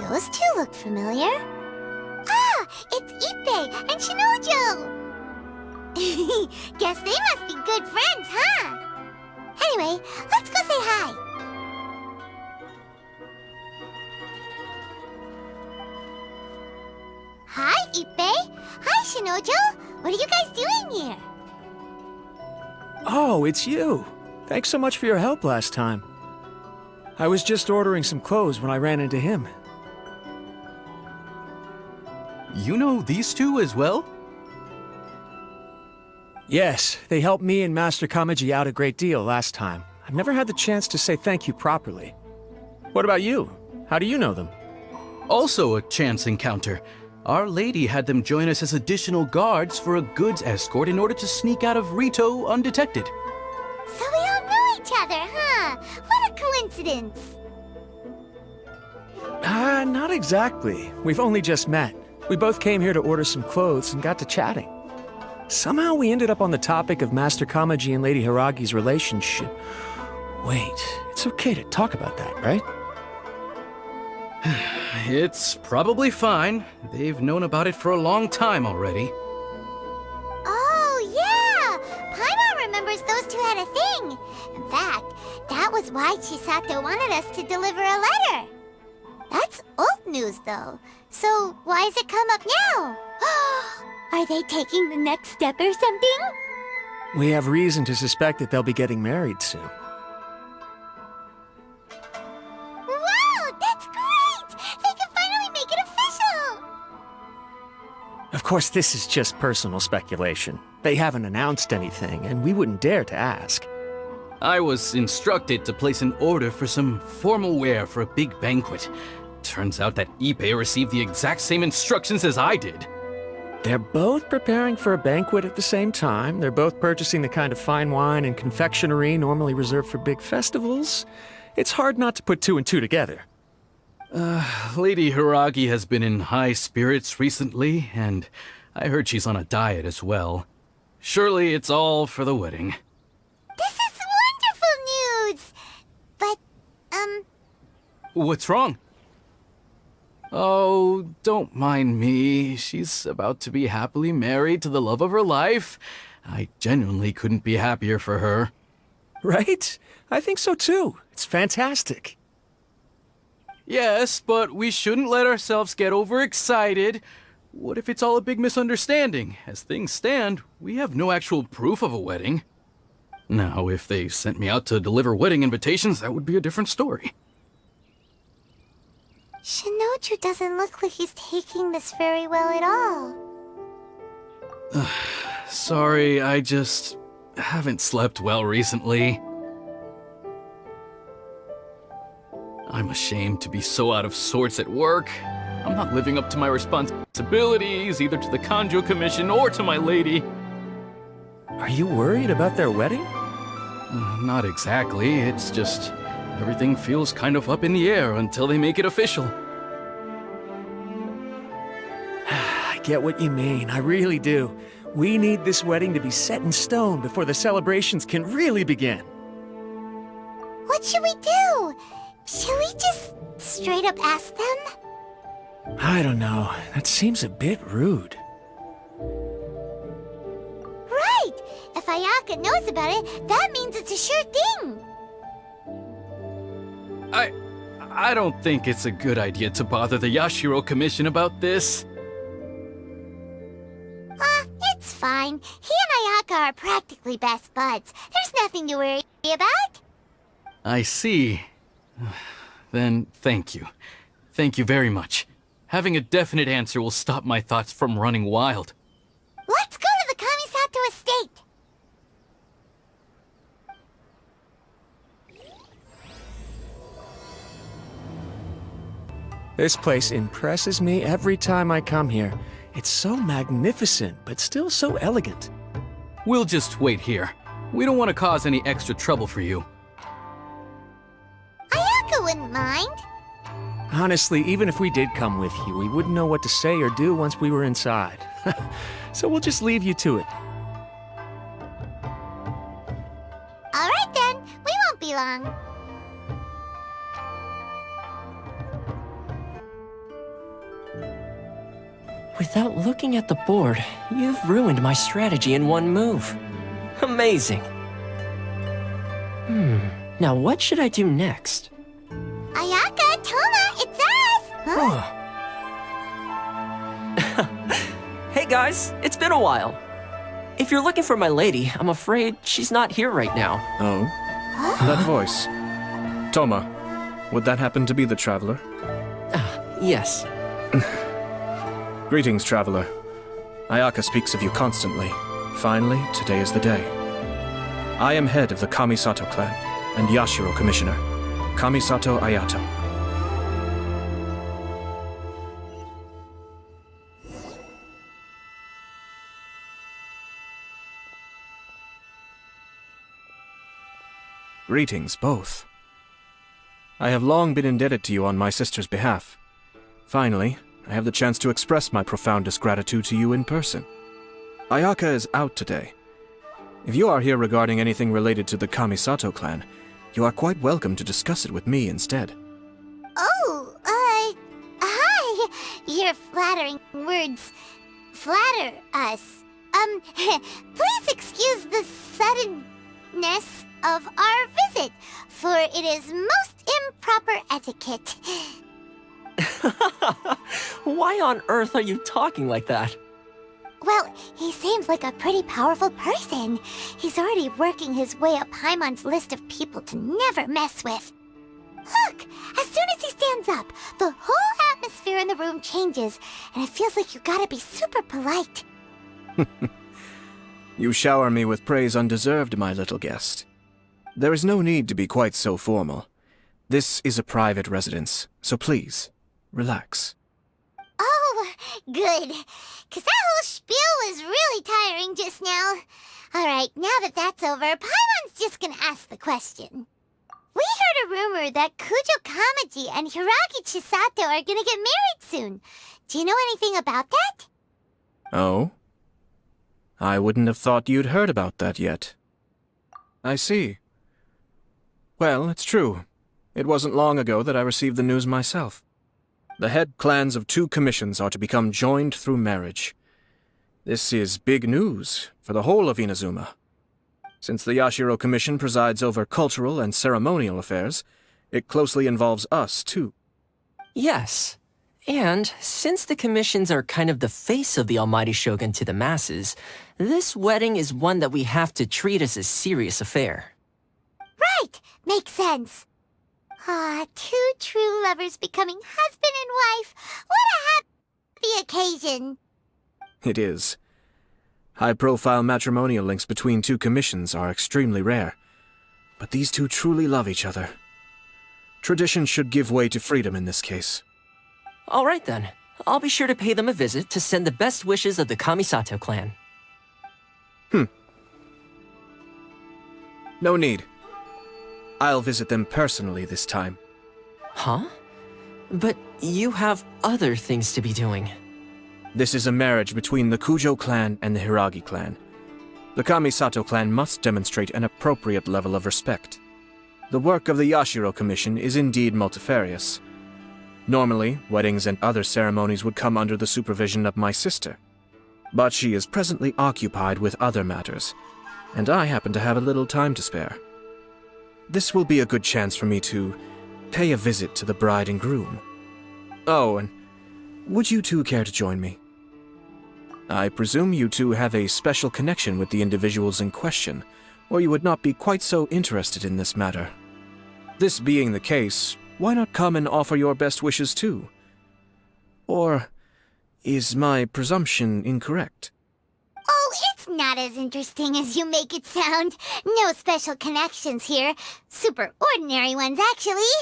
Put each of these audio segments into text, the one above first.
Those two look familiar. Ah, it's Ippei and Shinojo! Guess they must be good friends, huh? Anyway, let's go say hi. Hi, Ippei. Hi, Shinojo. What are you guys doing here? Oh, it's you. Thanks so much for your help last time. I was just ordering some clothes when I ran into him. You know these two as well? Yes, they helped me and Master Kamaji out a great deal last time. I've never had the chance to say thank you properly. What about you? How do you know them? Also a chance encounter. Our lady had them join us as additional guards for a goods escort in order to sneak out of Rito undetected. So we all know each other, huh? What a coincidence. Not exactly. We've only just met. We both came here to order some clothes and got to chatting. Somehow we ended up on the topic of Master Kamaji and Lady Hiragi's relationship. Wait, it's okay to talk about that, right? It's probably fine. They've known about it for a long time already. Oh, yeah! Paimon remembers those two had a thing. In fact, that was why Chisato wanted us to deliver a letter. That's old news, though. So why has it come up now? Are they taking the next step or something? We have reason to suspect that they'll be getting married soon. Wow, that's great! They can finally make it official! Of course, this is just personal speculation. They haven't announced anything, and we wouldn't dare to ask. I was instructed to place an order for some formal wear for a big banquet. Turns out that Ippei received the exact same instructions as I did. They're both preparing for a banquet at the same time. They're both purchasing the kind of fine wine and confectionery normally reserved for big festivals. It's hard not to put two and two together. Lady Hiragi has been in high spirits recently, and I heard she's on a diet as well. Surely it's all for the wedding. This is wonderful news! But, What's wrong? Oh, don't mind me. She's about to be happily married to the love of her life. I genuinely couldn't be happier for her. Right? I think so too. It's fantastic. Yes, but we shouldn't let ourselves get overexcited. What if it's all a big misunderstanding? As things stand, we have no actual proof of a wedding. Now, if they sent me out to deliver wedding invitations, that would be a different story. Shinoju doesn't look like he's taking this very well at all. Sorry, I just haven't slept well recently. I'm ashamed to be so out of sorts at work. I'm not living up to my responsibilities, either to the Kanjo Commission or to my lady. Are you worried about their wedding? Not exactly, it's just everything feels kind of up in the air until they make it official. I get what you mean, I really do. We need this wedding to be set in stone before the celebrations can really begin. What should we do? Should we just straight up ask them? I don't know. That seems a bit rude. Right! If Ayaka knows about it, that means it's a sure thing! I don't think it's a good idea to bother the Yashiro Commission about this. It's fine. He and Ayaka are practically best buds. There's nothing to worry about. I see. Then thank you. Thank you very much. Having a definite answer will stop my thoughts from running wild. Let's go to the Kamisato estate! This place impresses me every time I come here. It's so magnificent, but still so elegant. We'll just wait here. We don't want to cause any extra trouble for you. Ayaka wouldn't mind. Honestly, even if we did come with you, we wouldn't know what to say or do once we were inside. So we'll just leave you to it. Alright then, we won't be long. Without looking at the board, you've ruined my strategy in one move. Amazing. Now what should I do next? Ayaka, Toma, it's us! Huh? Hey guys, it's been a while. If you're looking for my lady, I'm afraid she's not here right now. Oh? That voice. Toma, would that happen to be the traveler? Yes. Greetings, traveler. Ayaka speaks of you constantly. Finally, today is the day. I am head of the Kamisato clan and Yashiro commissioner, Kamisato Ayato. Greetings, both. I have long been indebted to you on my sister's behalf. Finally, I have the chance to express my profoundest gratitude to you in person. Ayaka is out today. If you are here regarding anything related to the Kamisato clan, you are quite welcome to discuss it with me instead. Oh, hi! Your flattering words flatter us. Please excuse the suddenness of our visit, for it is most improper etiquette. Why on earth are you talking like that? Well, he seems like a pretty powerful person. He's already working his way up Paimon's list of people to never mess with. Look, as soon as he stands up, the whole atmosphere in the room changes, and it feels like you gotta be super polite. You shower me with praise undeserved, my little guest. There is no need to be quite so formal. This is a private residence, so please, relax. Oh, good. 'Cause that whole spiel was really tiring just now. Alright, now that that's over, Paimon's just gonna ask the question. We heard a rumor that Kujo Kamaji and Hiragi Chisato are gonna get married soon. Do you know anything about that? Oh? I wouldn't have thought you'd heard about that yet. I see. Well, it's true. It wasn't long ago that I received the news myself. The head clans of 2 commissions are to become joined through marriage. This is big news for the whole of Inazuma. Since the Yashiro Commission presides over cultural and ceremonial affairs, it closely involves us, too. Yes. And since the commissions are kind of the face of the Almighty Shogun to the masses, this wedding is one that we have to treat as a serious affair. Right! Makes sense. Ah, 2 true lovers becoming husband and wife. What a happy occasion. It is. High-profile matrimonial links between 2 commissions are extremely rare. But these 2 truly love each other. Tradition should give way to freedom in this case. All right then. I'll be sure to pay them a visit to send the best wishes of the Kamisato clan. No need. I'll visit them personally this time. Huh? But you have other things to be doing. This is a marriage between the Kujo clan and the Hiragi clan. The Kamisato clan must demonstrate an appropriate level of respect. The work of the Yashiro Commission is indeed multifarious. Normally, weddings and other ceremonies would come under the supervision of my sister. But she is presently occupied with other matters, and I happen to have a little time to spare. This will be a good chance for me to pay a visit to the bride and groom. Oh, and would you 2 care to join me? I presume you 2 have a special connection with the individuals in question, or you would not be quite so interested in this matter. This being the case, why not come and offer your best wishes too? Or is my presumption incorrect? Oh, it's not as interesting as you make it sound. No special connections here. Super ordinary ones, actually.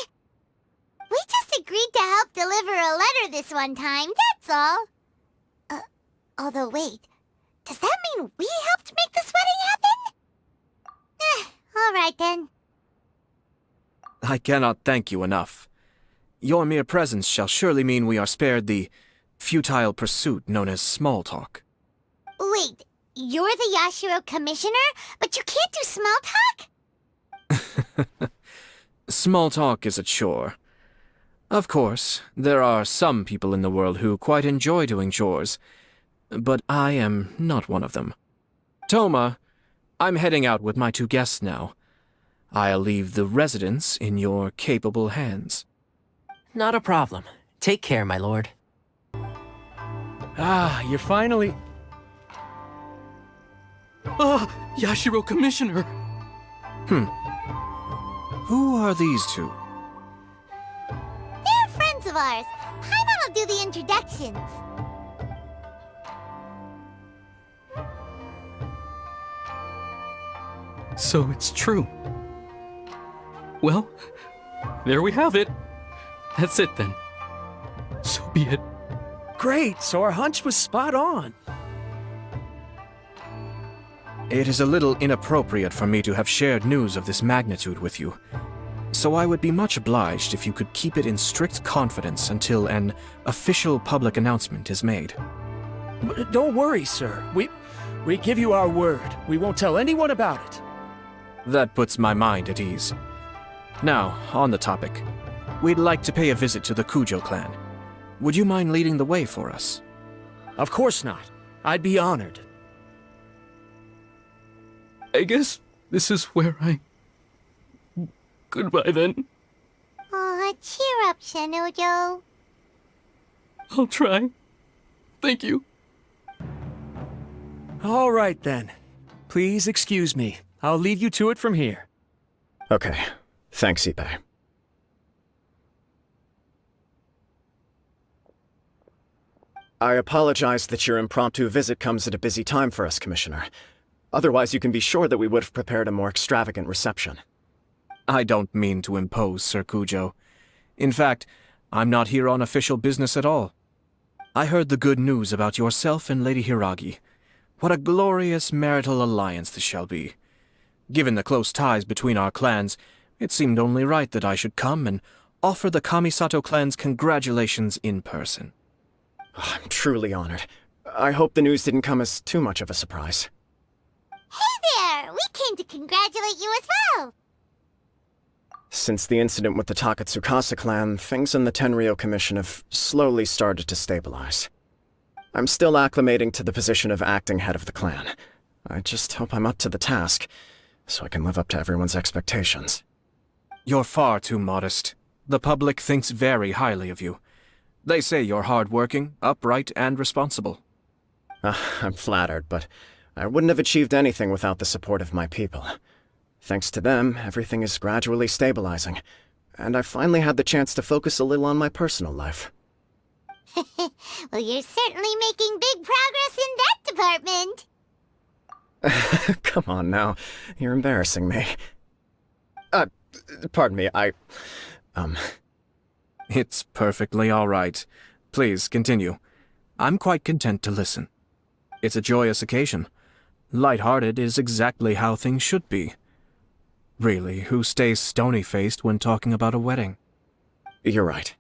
We just agreed to help deliver a letter this one time, that's all. Although wait, does that mean we helped make this wedding happen? Alright then. I cannot thank you enough. Your mere presence shall surely mean we are spared the futile pursuit known as small talk. Wait, you're the Yashiro Commissioner, but you can't do small talk? Small talk is a chore. Of course, there are some people in the world who quite enjoy doing chores, but I am not one of them. Toma, I'm heading out with my 2 guests now. I'll leave the residence in your capable hands. Not a problem. Take care, my lord. Ah, you're finally... Ah, Yashiro Commissioner! Who are these 2? They're friends of ours. Paimon will do the introductions. So it's true. Well, there we have it. That's it then. So be it. Great, so our hunch was spot on. It is a little inappropriate for me to have shared news of this magnitude with you, so I would be much obliged if you could keep it in strict confidence until an official public announcement is made. Don't worry, sir. We give you our word. We won't tell anyone about it. That puts my mind at ease. Now, on the topic. We'd like to pay a visit to the Kujo clan. Would you mind leading the way for us? Of course not. I'd be honored. I guess this is where I... Goodbye then. Aw, cheer up, Shanojo. I'll try. Thank you. All right then. Please excuse me. I'll leave you to it from here. Okay. Thanks, Ippei. I apologize that your impromptu visit comes at a busy time for us, Commissioner. Otherwise, you can be sure that we would have prepared a more extravagant reception. I don't mean to impose, Sir Kujo. In fact, I'm not here on official business at all. I heard the good news about yourself and Lady Hiragi. What a glorious marital alliance this shall be. Given the close ties between our clans, it seemed only right that I should come and offer the Kamisato clan's congratulations in person. I'm truly honored. I hope the news didn't come as too much of a surprise. Hey there! We came to congratulate you as well! Since the incident with the Takatsukasa clan, things in the Tenryou Commission have slowly started to stabilize. I'm still acclimating to the position of acting head of the clan. I just hope I'm up to the task, so I can live up to everyone's expectations. You're far too modest. The public thinks very highly of you. They say you're hardworking, upright, and responsible. I'm flattered, but I wouldn't have achieved anything without the support of my people. Thanks to them, everything is gradually stabilizing, and I've finally had the chance to focus a little on my personal life. Well, you're certainly making big progress in that department. Come on now, you're embarrassing me. Pardon me, It's perfectly all right. Please, continue. I'm quite content to listen. It's a joyous occasion. Light-hearted is exactly how things should be. Really, who stays stony-faced when talking about a wedding? You're right.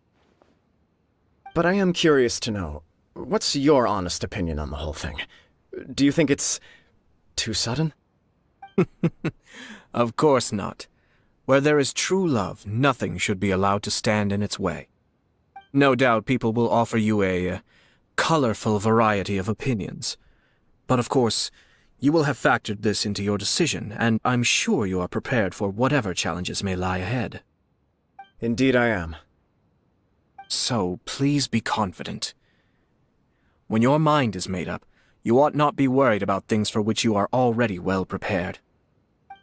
But I am curious to know, what's your honest opinion on the whole thing? Do you think it's too sudden? Of course not. Where there is true love, nothing should be allowed to stand in its way. No doubt people will offer you a colorful variety of opinions. But of course, you will have factored this into your decision, and I'm sure you are prepared for whatever challenges may lie ahead. Indeed I am. So please be confident. When your mind is made up, you ought not be worried about things for which you are already well prepared.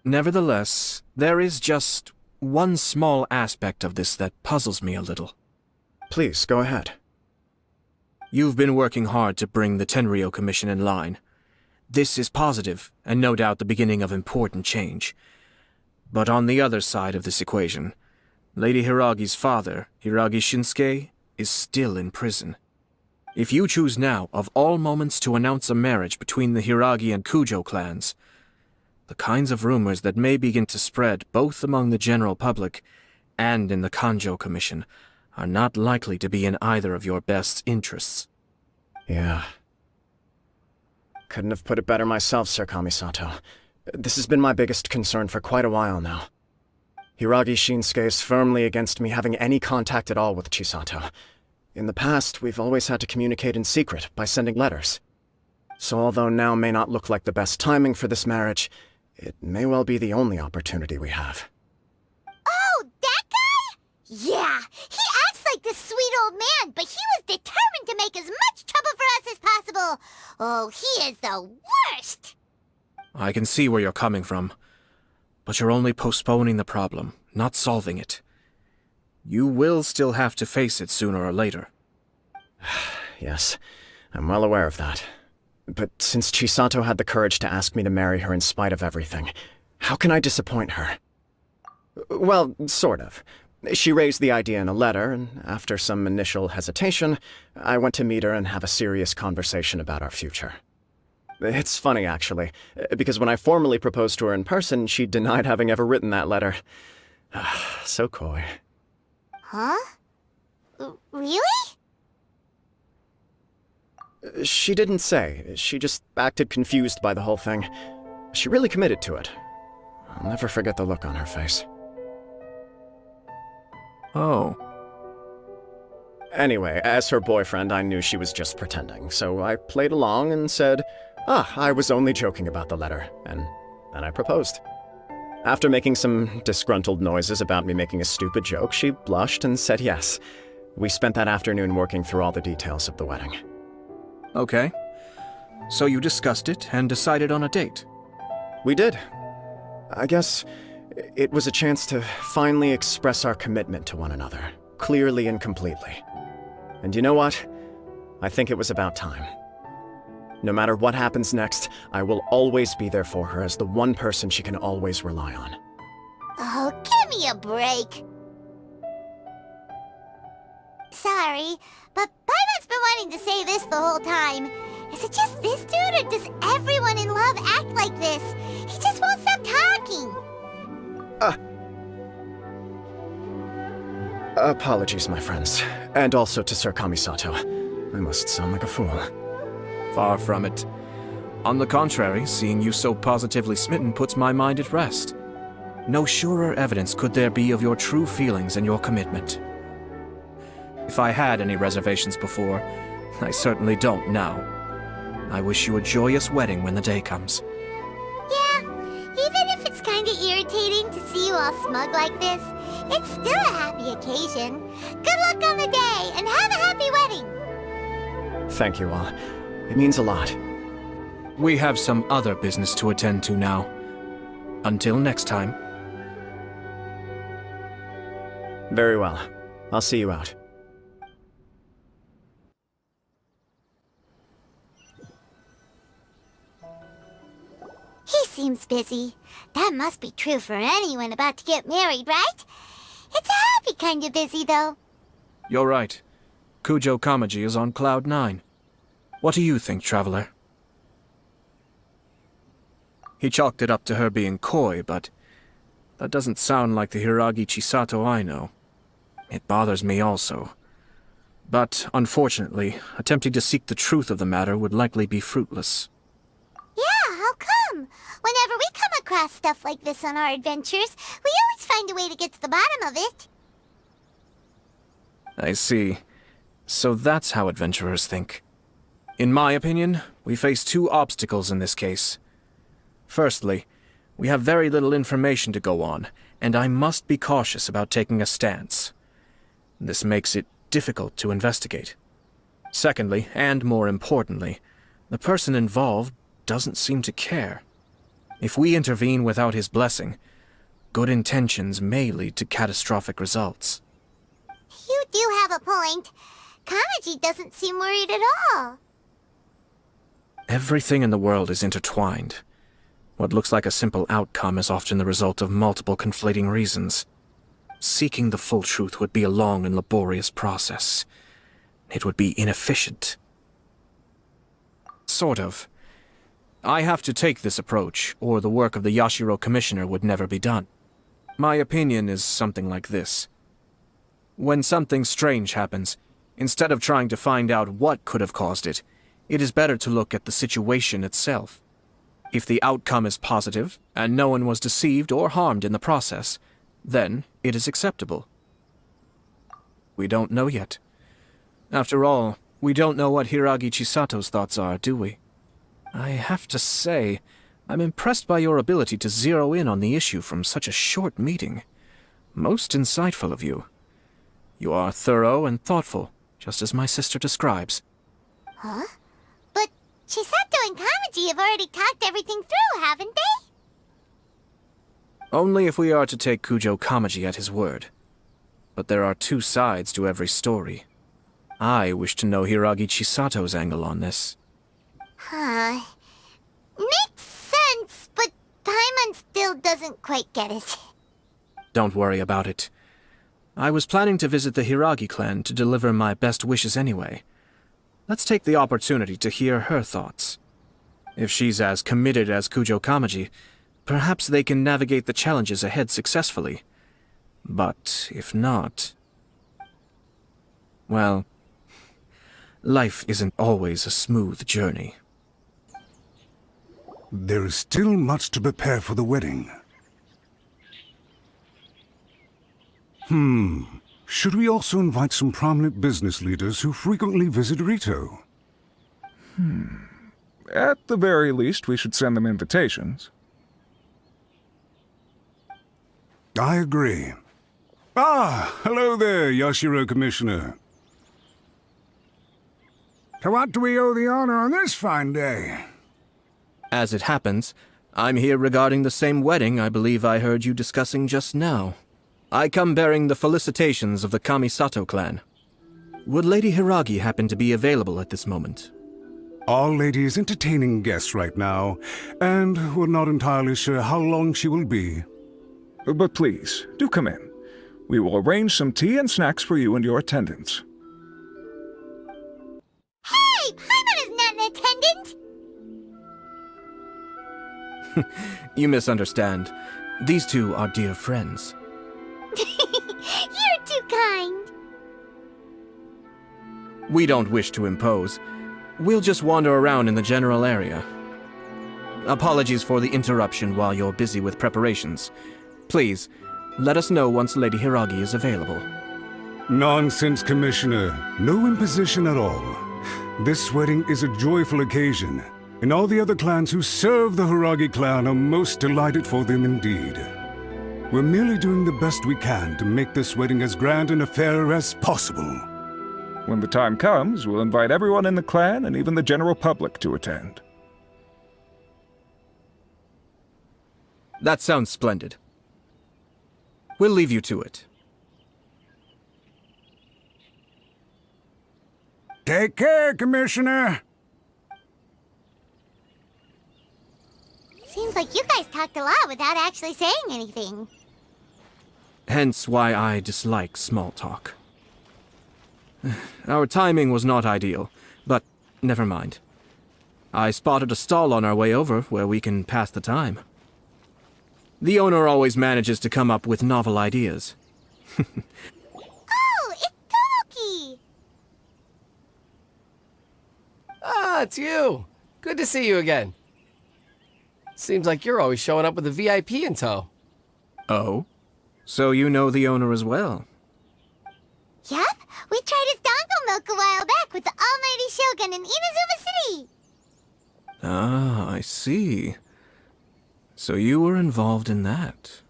Nevertheless, there is just one small aspect of this that puzzles me a little. Please, go ahead. You've been working hard to bring the Tenryou Commission in line. This is positive, and no doubt the beginning of important change. But on the other side of this equation, Lady Hiragi's father, Hiragi Shinsuke, is still in prison. If you choose now, of all moments, to announce a marriage between the Hiragi and Kujo clans, the kinds of rumors that may begin to spread both among the general public and in the Kanjo Commission are not likely to be in either of your best interests. Yeah. Couldn't have put it better myself, Sir Kamisato. This has been my biggest concern for quite a while now. Hiragi Shinsuke is firmly against me having any contact at all with Chisato. In the past, we've always had to communicate in secret by sending letters. So although now may not look like the best timing for this marriage, it may well be the only opportunity we have. Oh, that guy? Yeah, he acts like this sweet old man, but he was determined to make as much trouble for us as possible. Oh, he is the worst! I can see where you're coming from. But you're only postponing the problem, not solving it. You will still have to face it sooner or later. Yes, I'm well aware of that. But since Chisato had the courage to ask me to marry her in spite of everything, how can I disappoint her? Well, sort of. She raised the idea in a letter, and after some initial hesitation, I went to meet her and have a serious conversation about our future. It's funny, actually, because when I formally proposed to her in person, she denied having ever written that letter. So coy. Huh? Really? She didn't say. She just acted confused by the whole thing. She really committed to it. I'll never forget the look on her face. Oh. Anyway, as her boyfriend, I knew she was just pretending, so I played along and said, I was only joking about the letter, and then I proposed. After making some disgruntled noises about me making a stupid joke, she blushed and said yes. We spent that afternoon working through all the details of the wedding. Okay. So you discussed it and decided on a date? We did. I guess it was a chance to finally express our commitment to one another, clearly and completely. And you know what? I think it was about time. No matter what happens next, I will always be there for her as the one person she can always rely on. Oh, give me a break. Sorry, but Paimon's been wanting to say this the whole time. Is it just this dude, or does everyone in love act like this? He just won't stop talking. Apologies, my friends. And also to Sir Kamisato. I must sound like a fool. Far from it. On the contrary, seeing you so positively smitten puts my mind at rest. No surer evidence could there be of your true feelings and your commitment. If I had any reservations before, I certainly don't now. I wish you a joyous wedding when the day comes. Yeah, even if it's kinda irritating to see you all smug like this, it's still a happy occasion. Good luck on the day, and have a happy wedding! Thank you all. It means a lot. We have some other business to attend to now. Until next time. Very well. I'll see you out. He seems busy. That must be true for anyone about to get married, right? It's a happy kind of busy, though. You're right. Kujo Kamaji is on Cloud 9. What do you think, Traveler? He chalked it up to her being coy, but that doesn't sound like the Hiragi Chisato I know. It bothers me also. But, unfortunately, attempting to seek the truth of the matter would likely be fruitless. Yeah, how come? Whenever we come across stuff like this on our adventures, we always find a way to get to the bottom of it. I see. So that's how adventurers think. In my opinion, we face two obstacles in this case. Firstly, we have very little information to go on, and I must be cautious about taking a stance. This makes it difficult to investigate. Secondly, and more importantly, the person involved doesn't seem to care. If we intervene without his blessing, good intentions may lead to catastrophic results. You do have a point. Kamaji doesn't seem worried at all. Everything in the world is intertwined. What looks like a simple outcome is often the result of multiple conflating reasons. Seeking the full truth would be a long and laborious process. It would be inefficient. Sort of. I have to take this approach, or the work of the Yashiro Commissioner would never be done. My opinion is something like this. When something strange happens, instead of trying to find out what could have caused it, it is better to look at the situation itself. If the outcome is positive, and no one was deceived or harmed in the process, then it is acceptable. We don't know yet. After all, we don't know what Hiragi Chisato's thoughts are, do we? I have to say, I'm impressed by your ability to zero in on the issue from such a short meeting. Most insightful of you. You are thorough and thoughtful, just as my sister describes. Huh? But Chisato and Kamaji have already talked everything through, haven't they? Only if we are to take Kujo Kamaji at his word. But there are two sides to every story. I wish to know Hiragi Chisato's angle on this. Huh. Makes sense, but Paimon still doesn't quite get it. Don't worry about it. I was planning to visit the Hiragi clan to deliver my best wishes anyway. Let's take the opportunity to hear her thoughts. If she's as committed as Kujo Kamaji, perhaps they can navigate the challenges ahead successfully. But if not... well, life isn't always a smooth journey. There is still much to prepare for the wedding. Should we also invite some prominent business leaders who frequently visit Rito? At the very least, we should send them invitations. I agree. Ah, hello there, Yashiro Commissioner. To what do we owe the honor on this fine day? As it happens, I'm here regarding the same wedding I believe I heard you discussing just now. I come bearing the felicitations of the Kamisato clan. Would Lady Hiragi happen to be available at this moment? Our lady is entertaining guests right now, and we're not entirely sure how long she will be. But please, do come in. We will arrange some tea and snacks for you and your attendants. Hey! Paimon is not an attendant! You misunderstand. These two are dear friends. You're too kind. We don't wish to impose. We'll just wander around in the general area. Apologies for the interruption while you're busy with preparations. Please, let us know once Lady Hiragi is available. Nonsense, Commissioner. No imposition at all. This wedding is a joyful occasion, and all the other clans who serve the Hiragi clan are most delighted for them indeed. We're merely doing the best we can to make this wedding as grand an affair as possible. When the time comes, we'll invite everyone in the clan and even the general public to attend. That sounds splendid. We'll leave you to it. Take care, Commissioner! Seems like you guys talked a lot without actually saying anything. Hence why I dislike small talk. Our timing was not ideal, but never mind. I spotted a stall on our way over where we can pass the time. The owner always manages to come up with novel ideas. Oh, it's Tomoki! Ah, it's you. Good to see you again. Seems like you're always showing up with a VIP in tow. Oh? So you know the owner as well? Yup, we tried his dongle milk a while back with the almighty Shogun in Inazuma City. Ah, I see. So you were involved in that.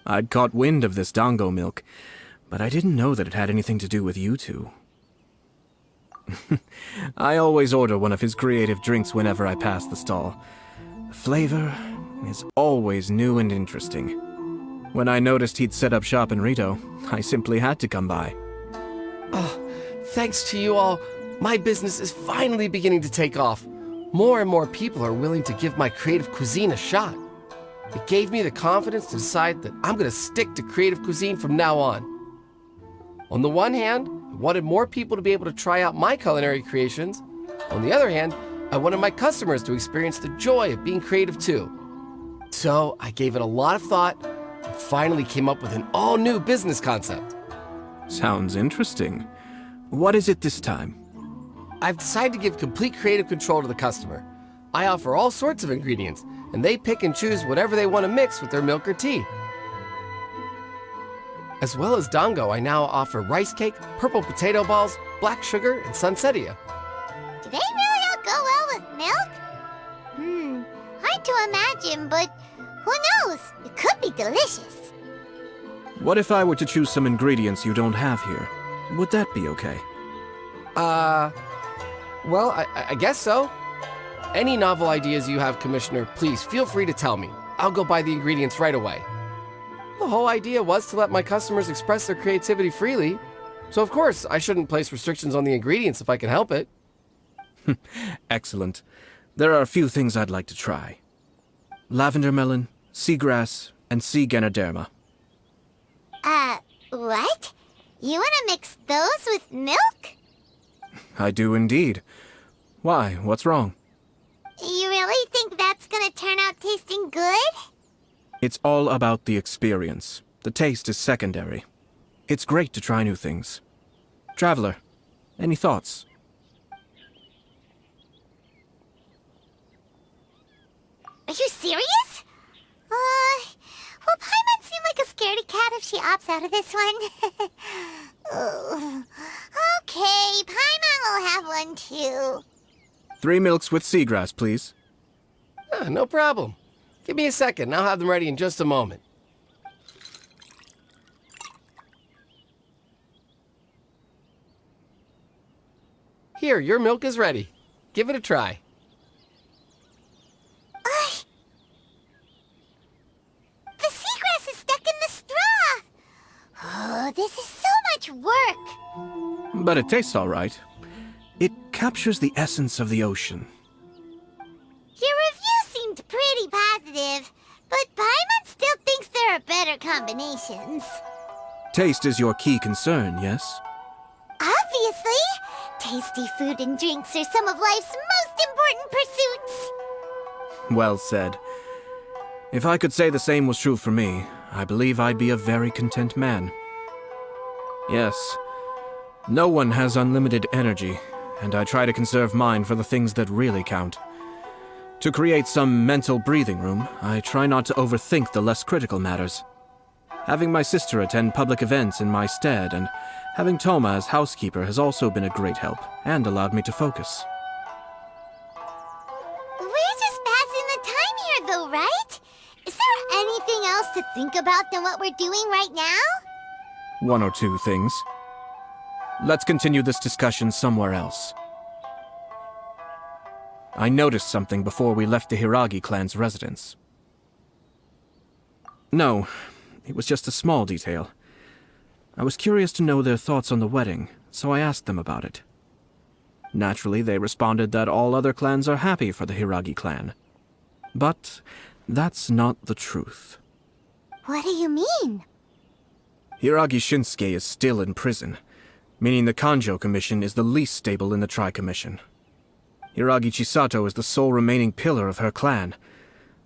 I'd caught wind of this dango milk, but I didn't know that it had anything to do with you two. I always order one of his creative drinks whenever I pass the stall. The flavor is always new and interesting. When I noticed he'd set up shop in Rito, I simply had to come by. Oh, thanks to you all, my business is finally beginning to take off. More and more people are willing to give my creative cuisine a shot. It gave me the confidence to decide that I'm going to stick to creative cuisine from now on. On the one hand, I wanted more people to be able to try out my culinary creations. On the other hand, I wanted my customers to experience the joy of being creative too. So I gave it a lot of thought and finally came up with an all-new business concept. Sounds interesting. What is it this time? I've decided to give complete creative control to the customer. I offer all sorts of ingredients, and they pick and choose whatever they want to mix with their milk or tea. As well as Dango, I now offer rice cake, purple potato balls, black sugar, and sunsettia. Do they really all go well with milk? Hard to imagine, but who knows? It could be delicious. What if I were to choose some ingredients you don't have here? Would that be okay? Well, I guess so. Any novel ideas you have, Commissioner, please feel free to tell me. I'll go buy the ingredients right away. The whole idea was to let my customers express their creativity freely. So of course, I shouldn't place restrictions on the ingredients if I can help it. Excellent. There are a few things I'd like to try. Lavender melon, seagrass, and sea ganoderma. What? You wanna mix those with milk? I do indeed. Why? What's wrong? You really think that's gonna turn out tasting good? It's all about the experience. The taste is secondary. It's great to try new things. Traveler, any thoughts? Are you serious? Well, Paimon seem like a scaredy cat if she opts out of this one. Ooh. Okay, Paimon will have one too. 3 milks with seagrass, please. No problem. Give me a second, I'll have them ready in just a moment. Here, your milk is ready. Give it a try. The seagrass is stuck in the straw. Oh, this is so much work. But it tastes all right. It captures the essence of the ocean. Your review seemed pretty positive, but Paimon still thinks there are better combinations. Taste is your key concern, yes? Obviously! Tasty food and drinks are some of life's most important pursuits. Well said. If I could say the same was true for me, I believe I'd be a very content man. Yes, no one has unlimited energy, and I try to conserve mine for the things that really count. To create some mental breathing room, I try not to overthink the less critical matters. Having my sister attend public events in my stead and having Toma as housekeeper has also been a great help and allowed me to focus. We're just passing the time here though, right? Is there anything else to think about than what we're doing right now? 1 or 2 things. Let's continue this discussion somewhere else. I noticed something before we left the Hiragi clan's residence. No, it was just a small detail. I was curious to know their thoughts on the wedding, so I asked them about it. Naturally, they responded that all other clans are happy for the Hiragi clan. But that's not the truth. What do you mean? Hiragi Shinsuke is still in prison, meaning the Kanjo Commission is the least stable in the Tri-Commission. Hiragi Chisato is the sole remaining pillar of her clan,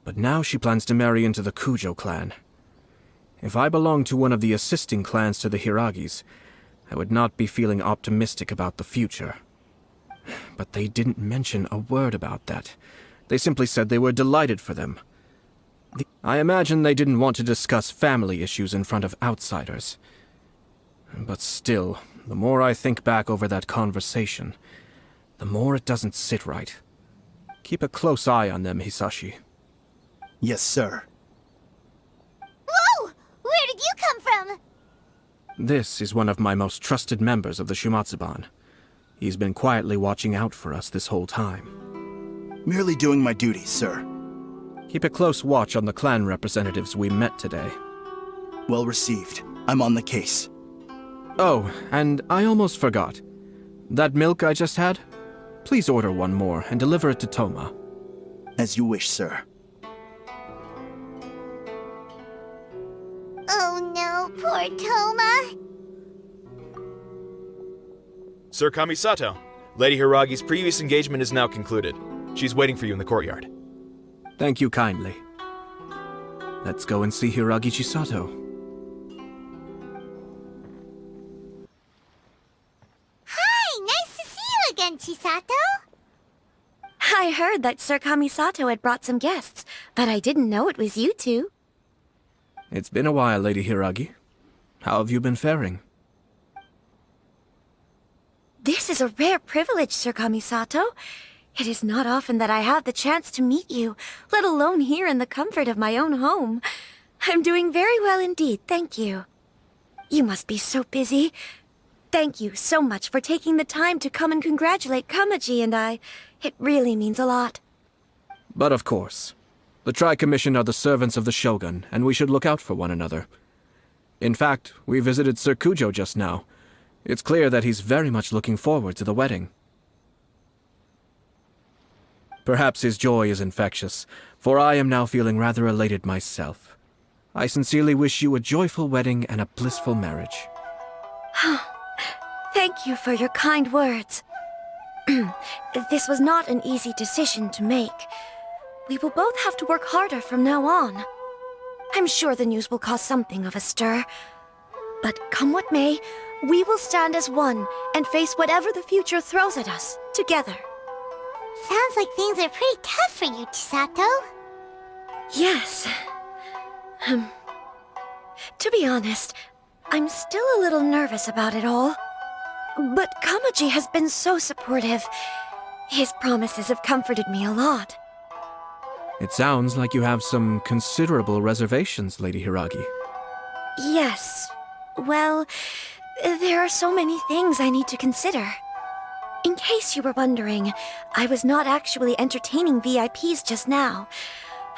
but now she plans to marry into the Kujo clan. If I belonged to one of the assisting clans to the Hiragis, I would not be feeling optimistic about the future. But they didn't mention a word about that. They simply said they were delighted for them. I imagine they didn't want to discuss family issues in front of outsiders. But still, the more I think back over that conversation, the more it doesn't sit right. Keep a close eye on them, Hisashi. Yes, sir. Whoa! Where did you come from? This is one of my most trusted members of the Shumatsuban. He's been quietly watching out for us this whole time. Merely doing my duty, sir. Keep a close watch on the clan representatives we met today. Well received. I'm on the case. Oh, and I almost forgot. That milk I just had? Please order one more and deliver it to Toma. As you wish, sir. Oh no, poor Toma. Sir Kamisato, Lady Hiragi's previous engagement is now concluded. She's waiting for you in the courtyard. Thank you kindly. Let's go and see Hiragi Chisato. Hi, nice to see you again, Chisato. I heard that Sir Kamisato had brought some guests, but I didn't know it was you two. It's been a while, Lady Hiragi. How have you been faring? This is a rare privilege, Sir Kamisato. It is not often that I have the chance to meet you, let alone here in the comfort of my own home. I'm doing very well indeed, thank you. You must be so busy. Thank you so much for taking the time to come and congratulate Kamaji and I. It really means a lot. But of course. The Tri-Commission are the servants of the Shogun, and we should look out for one another. In fact, we visited Sir Kujo just now. It's clear that he's very much looking forward to the wedding. Perhaps his joy is infectious, for I am now feeling rather elated myself. I sincerely wish you a joyful wedding and a blissful marriage. Thank you for your kind words. This was not an easy decision to make. We will both have to work harder from now on. I'm sure the news will cause something of a stir. But come what may, we will stand as one and face whatever the future throws at us, together. Sounds like things are pretty tough for you, Chisato. Yes. To be honest, I'm still a little nervous about it all. But Kamaji has been so supportive. His promises have comforted me a lot. It sounds like you have some considerable reservations, Lady Hiragi. Yes. Well, there are so many things I need to consider. In case you were wondering, I was not actually entertaining VIPs just now.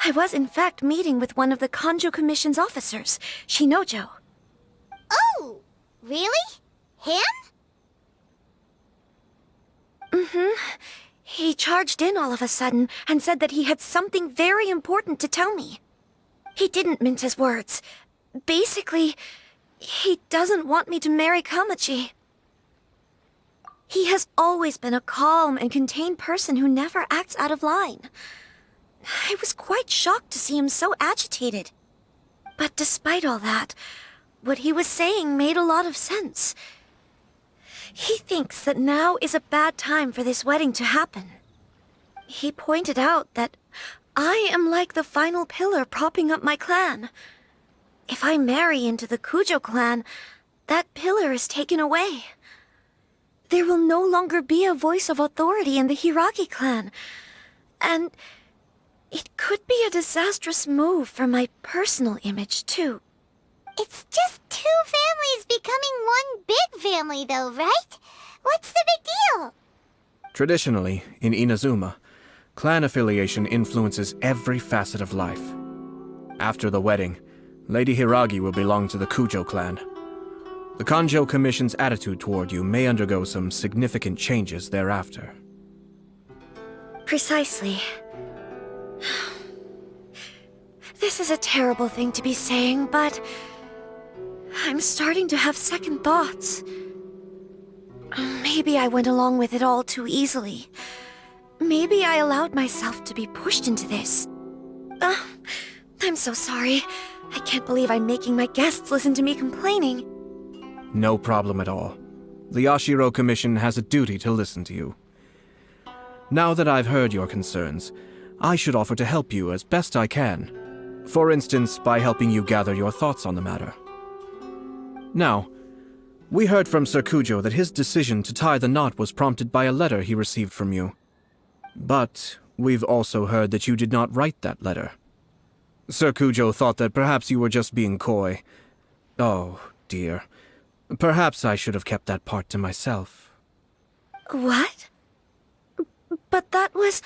I was in fact meeting with one of the Kanjo Commission's officers, Shinojo. Oh, really? Him? He charged in all of a sudden and said that he had something very important to tell me. He didn't mince his words. Basically, he doesn't want me to marry Kamaji. He has always been a calm and contained person who never acts out of line. I was quite shocked to see him so agitated. But despite all that, what he was saying made a lot of sense. He thinks that now is a bad time for this wedding to happen. He pointed out that I am like the final pillar propping up my clan. If I marry into the Kujo clan, that pillar is taken away. There will no longer be a voice of authority in the Hiragi clan. And it could be a disastrous move for my personal image, too. It's just two families becoming one big family, though, right? What's the big deal? Traditionally, in Inazuma, clan affiliation influences every facet of life. After the wedding, Lady Hiragi will belong to the Kujo clan. The Kanjo Commission's attitude toward you may undergo some significant changes thereafter. Precisely. This is a terrible thing to be saying, but I'm starting to have second thoughts. Maybe I went along with it all too easily. Maybe I allowed myself to be pushed into this. I'm so sorry. I can't believe I'm making my guests listen to me complaining. No problem at all. The Yashiro Commission has a duty to listen to you. Now that I've heard your concerns, I should offer to help you as best I can. For instance, by helping you gather your thoughts on the matter. Now, we heard from Sir Kujo that his decision to tie the knot was prompted by a letter he received from you. But we've also heard that you did not write that letter. Sir Kujo thought that perhaps you were just being coy. Oh, dear. Perhaps I should have kept that part to myself. What? But that was...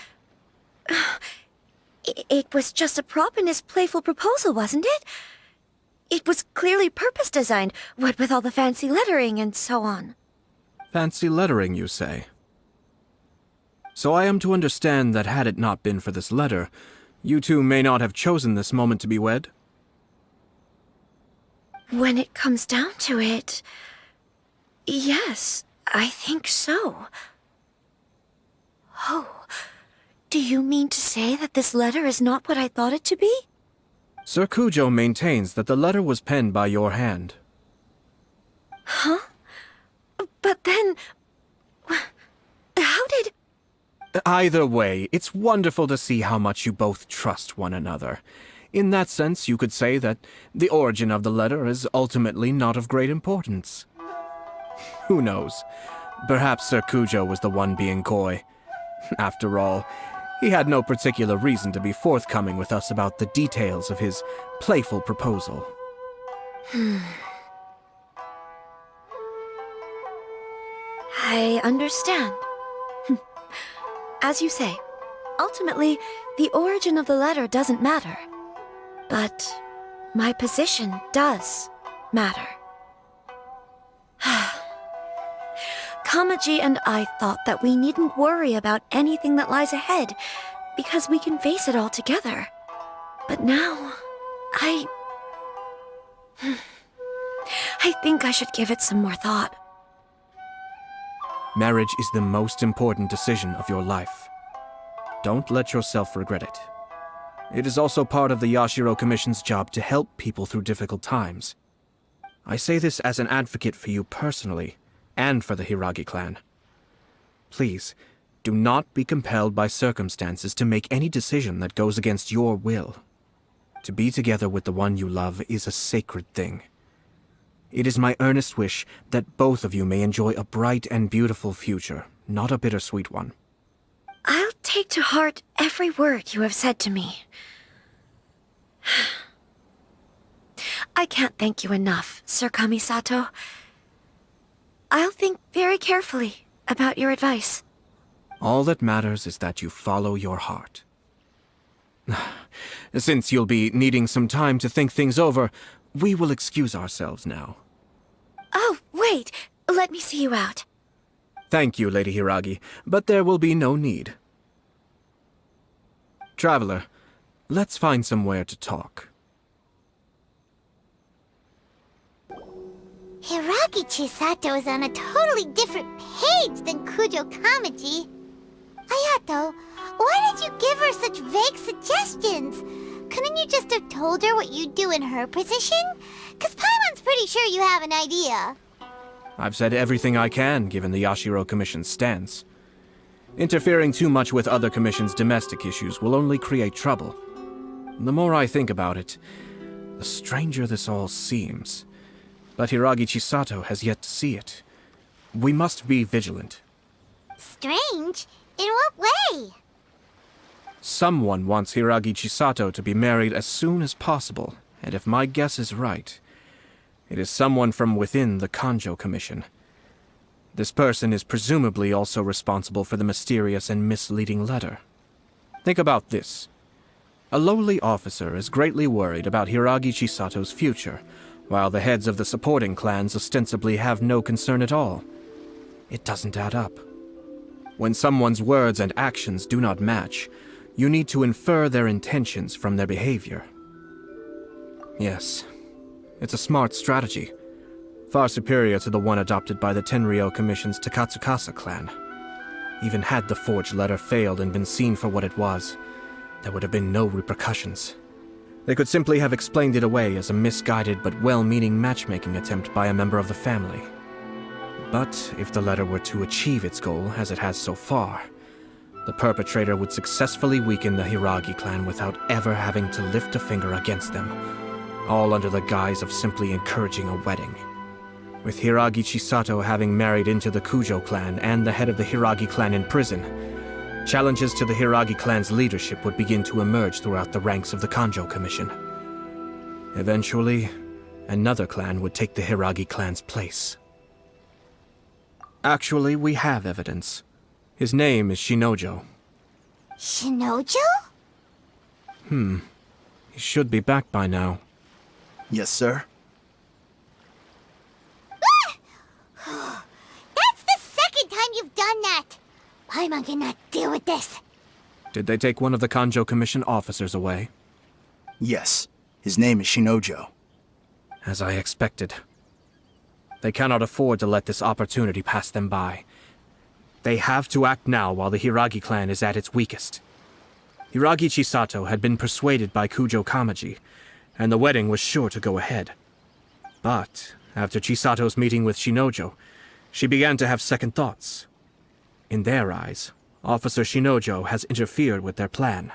It was just a prop in his playful proposal, wasn't it? It was clearly purpose-designed, what with all the fancy lettering and so on. Fancy lettering, you say? So I am to understand that had it not been for this letter, you two may not have chosen this moment to be wed? When it comes down to it... yes, I think so. Oh, do you mean to say that this letter is not what I thought it to be? Sir Kujo maintains that the letter was penned by your hand. Huh? But then... how did... Either way, it's wonderful to see how much you both trust one another. In that sense, you could say that the origin of the letter is ultimately not of great importance. Who knows? Perhaps Sir Kujo was the one being coy. After all, he had no particular reason to be forthcoming with us about the details of his playful proposal. I understand. As you say, ultimately, the origin of the letter doesn't matter. But my position does matter. Kamaji and I thought that we needn't worry about anything that lies ahead, because we can face it all together. But now, I think I should give it some more thought. Marriage is the most important decision of your life. Don't let yourself regret it. It is also part of the Yashiro Commission's job to help people through difficult times. I say this as an advocate for you personally, and for the Hiragi clan. Please, do not be compelled by circumstances to make any decision that goes against your will. To be together with the one you love is a sacred thing. It is my earnest wish that both of you may enjoy a bright and beautiful future, not a bittersweet one. I'll take to heart every word you have said to me. I can't thank you enough, Sir Kamisato. I'll think very carefully about your advice. All that matters is that you follow your heart. Since you'll be needing some time to think things over, we will excuse ourselves now. Oh, wait! Let me see you out. Thank you, Lady Hiragi, but there will be no need. Traveler, let's find somewhere to talk. Hiragi Chisato is on a totally different page than Kujo Kamaji. Ayato, why did you give her such vague suggestions? Couldn't you just have told her what you'd do in her position? 'Cause Paimon's pretty sure you have an idea. I've said everything I can, given the Yashiro Commission's stance. Interfering too much with other commissions' domestic issues will only create trouble. The more I think about it, the stranger this all seems. But Hiragi Chisato has yet to see it. We must be vigilant. Strange? In what way? Someone wants Hiragi Chisato to be married as soon as possible, and if my guess is right, it is someone from within the Kanjo Commission. This person is presumably also responsible for the mysterious and misleading letter. Think about this. A lowly officer is greatly worried about Hiragi Chisato's future, while the heads of the supporting clans ostensibly have no concern at all. It doesn't add up. When someone's words and actions do not match, you need to infer their intentions from their behavior. Yes, it's a smart strategy, far superior to the one adopted by the Tenryou Commission's Takatsukasa clan. Even had the forged letter failed and been seen for what it was, there would have been no repercussions. They could simply have explained it away as a misguided but well-meaning matchmaking attempt by a member of the family. But if the letter were to achieve its goal, as it has so far, the perpetrator would successfully weaken the Hiragi clan without ever having to lift a finger against them, all under the guise of simply encouraging a wedding. With Hiragi Chisato having married into the Kujo clan and the head of the Hiragi clan in prison, challenges to the Hiragi clan's leadership would begin to emerge throughout the ranks of the Kanjo Commission. Eventually, another clan would take the Hiragi clan's place. Actually, we have evidence. His name is Shinojo. Shinojo? He should be back by now. Yes, sir. That's the second time you've done that! Paimon cannot deal with this. Did they take one of the Kanjo Commission officers away? Yes. His name is Shinojo. As I expected. They cannot afford to let this opportunity pass them by. They have to act now while the Hiragi clan is at its weakest. Hiragi Chisato had been persuaded by Kujo Kamaji, and the wedding was sure to go ahead. But after Chisato's meeting with Shinojo, she began to have second thoughts. In their eyes, Officer Shinojo has interfered with their plan.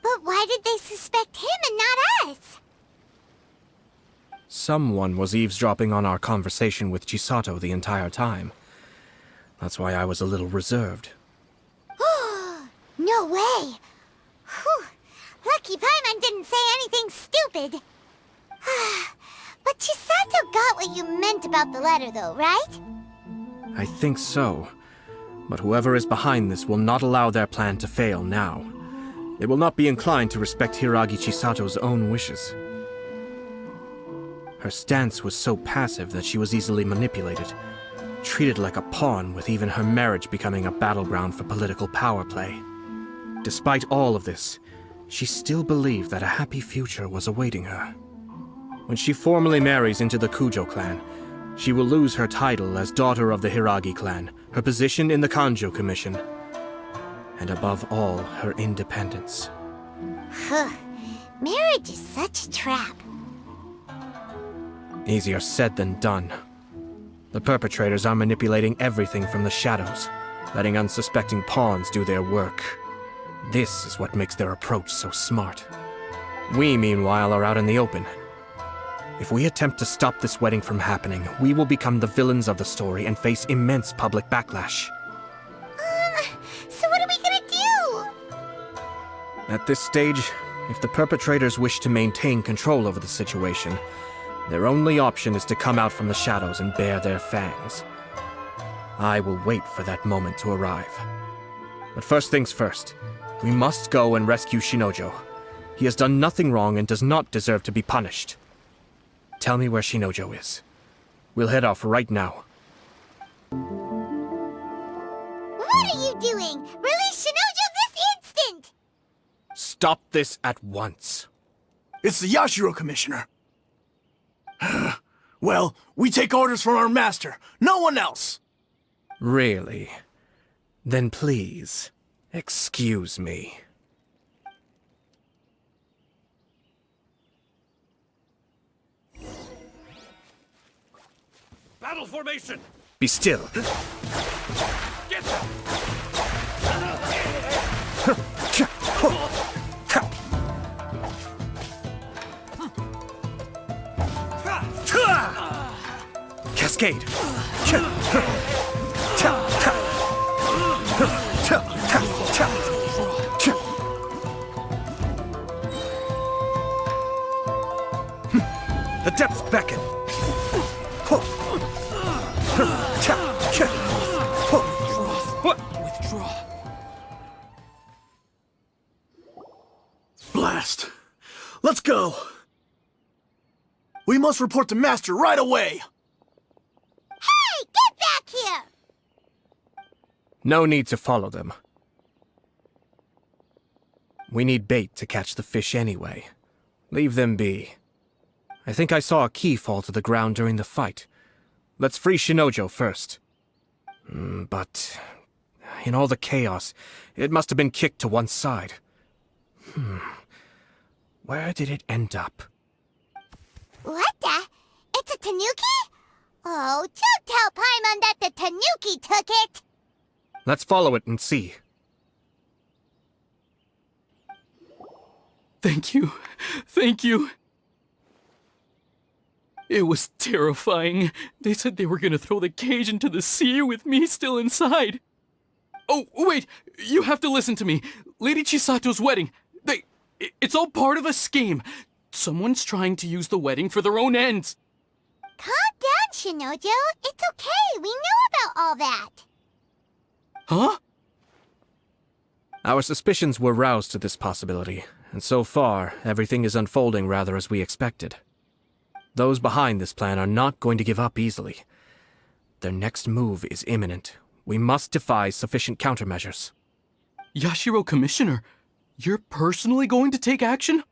But why did they suspect him and Someone was eavesdropping on our conversation with Chisato the entire time. That's why I was a little reserved. No way! Whew. Lucky Paimon didn't say anything stupid. But Chisato got what you meant about the letter, though, right? I think so. But whoever is behind this will not allow their plan to fail now. They will not be inclined to respect Hiragi Chisato's own wishes. Her stance was so passive that she was easily manipulated, treated like a pawn, with even her marriage becoming a battleground for political power play. Despite all of this, she still believed that a happy future was awaiting her. When she formally marries into the Kujo clan, she will lose her title as daughter of the Hiragi clan, her position in the Kanjo Commission, and above all, her independence. Marriage is such a trap. Easier said than done. The perpetrators are manipulating everything from the shadows, letting unsuspecting pawns do their work. This is what makes their approach so smart. We, meanwhile, are out in the open. If we attempt to stop this wedding from happening, we will become the villains of the story and face immense public backlash. So what are we gonna do? At this stage, if the perpetrators wish to maintain control over the situation, their only option is to come out from the shadows and bare their fangs. I will wait for that moment to arrive. But first things first, we must go and rescue Shinojo. He has done nothing wrong and does not deserve to be punished. Tell me where Shinojo is. We'll head off right now. What are you doing? Release Shinojo this instant! Stop this at once. It's the Yashiro Commissioner. Well, we take orders from our master, no one else. Really? Then please, excuse me. Battle formation! Be still. Get them! Cascade! The depths beckon! Withdraw. Blast! Let's go! We must report to Master right away! Hey, get back here! No need to follow them. We need bait to catch the fish anyway. Leave them be. I think I saw a key fall to the ground during the fight. Let's free Shinojo first. But in all the chaos, it must have been kicked to one side. Where did it end up? What the? It's a tanuki? Oh, don't tell Paimon that the tanuki took it! Let's follow it and see. Thank you. Thank you. It was terrifying. They said they were gonna throw the cage into the sea with me still inside. Oh, wait! You have to listen to me. Lady Chisato's wedding. It's all part of a scheme. Someone's trying to use the wedding for their own ends. Calm down, Shinojo. It's okay. We know about all that. Huh? Our suspicions were roused to this possibility, and so far, everything is unfolding rather as we expected. Those behind this plan are not going to give up easily. Their next move is imminent. We must devise sufficient countermeasures. Yashiro Commissioner, you're personally going to take action?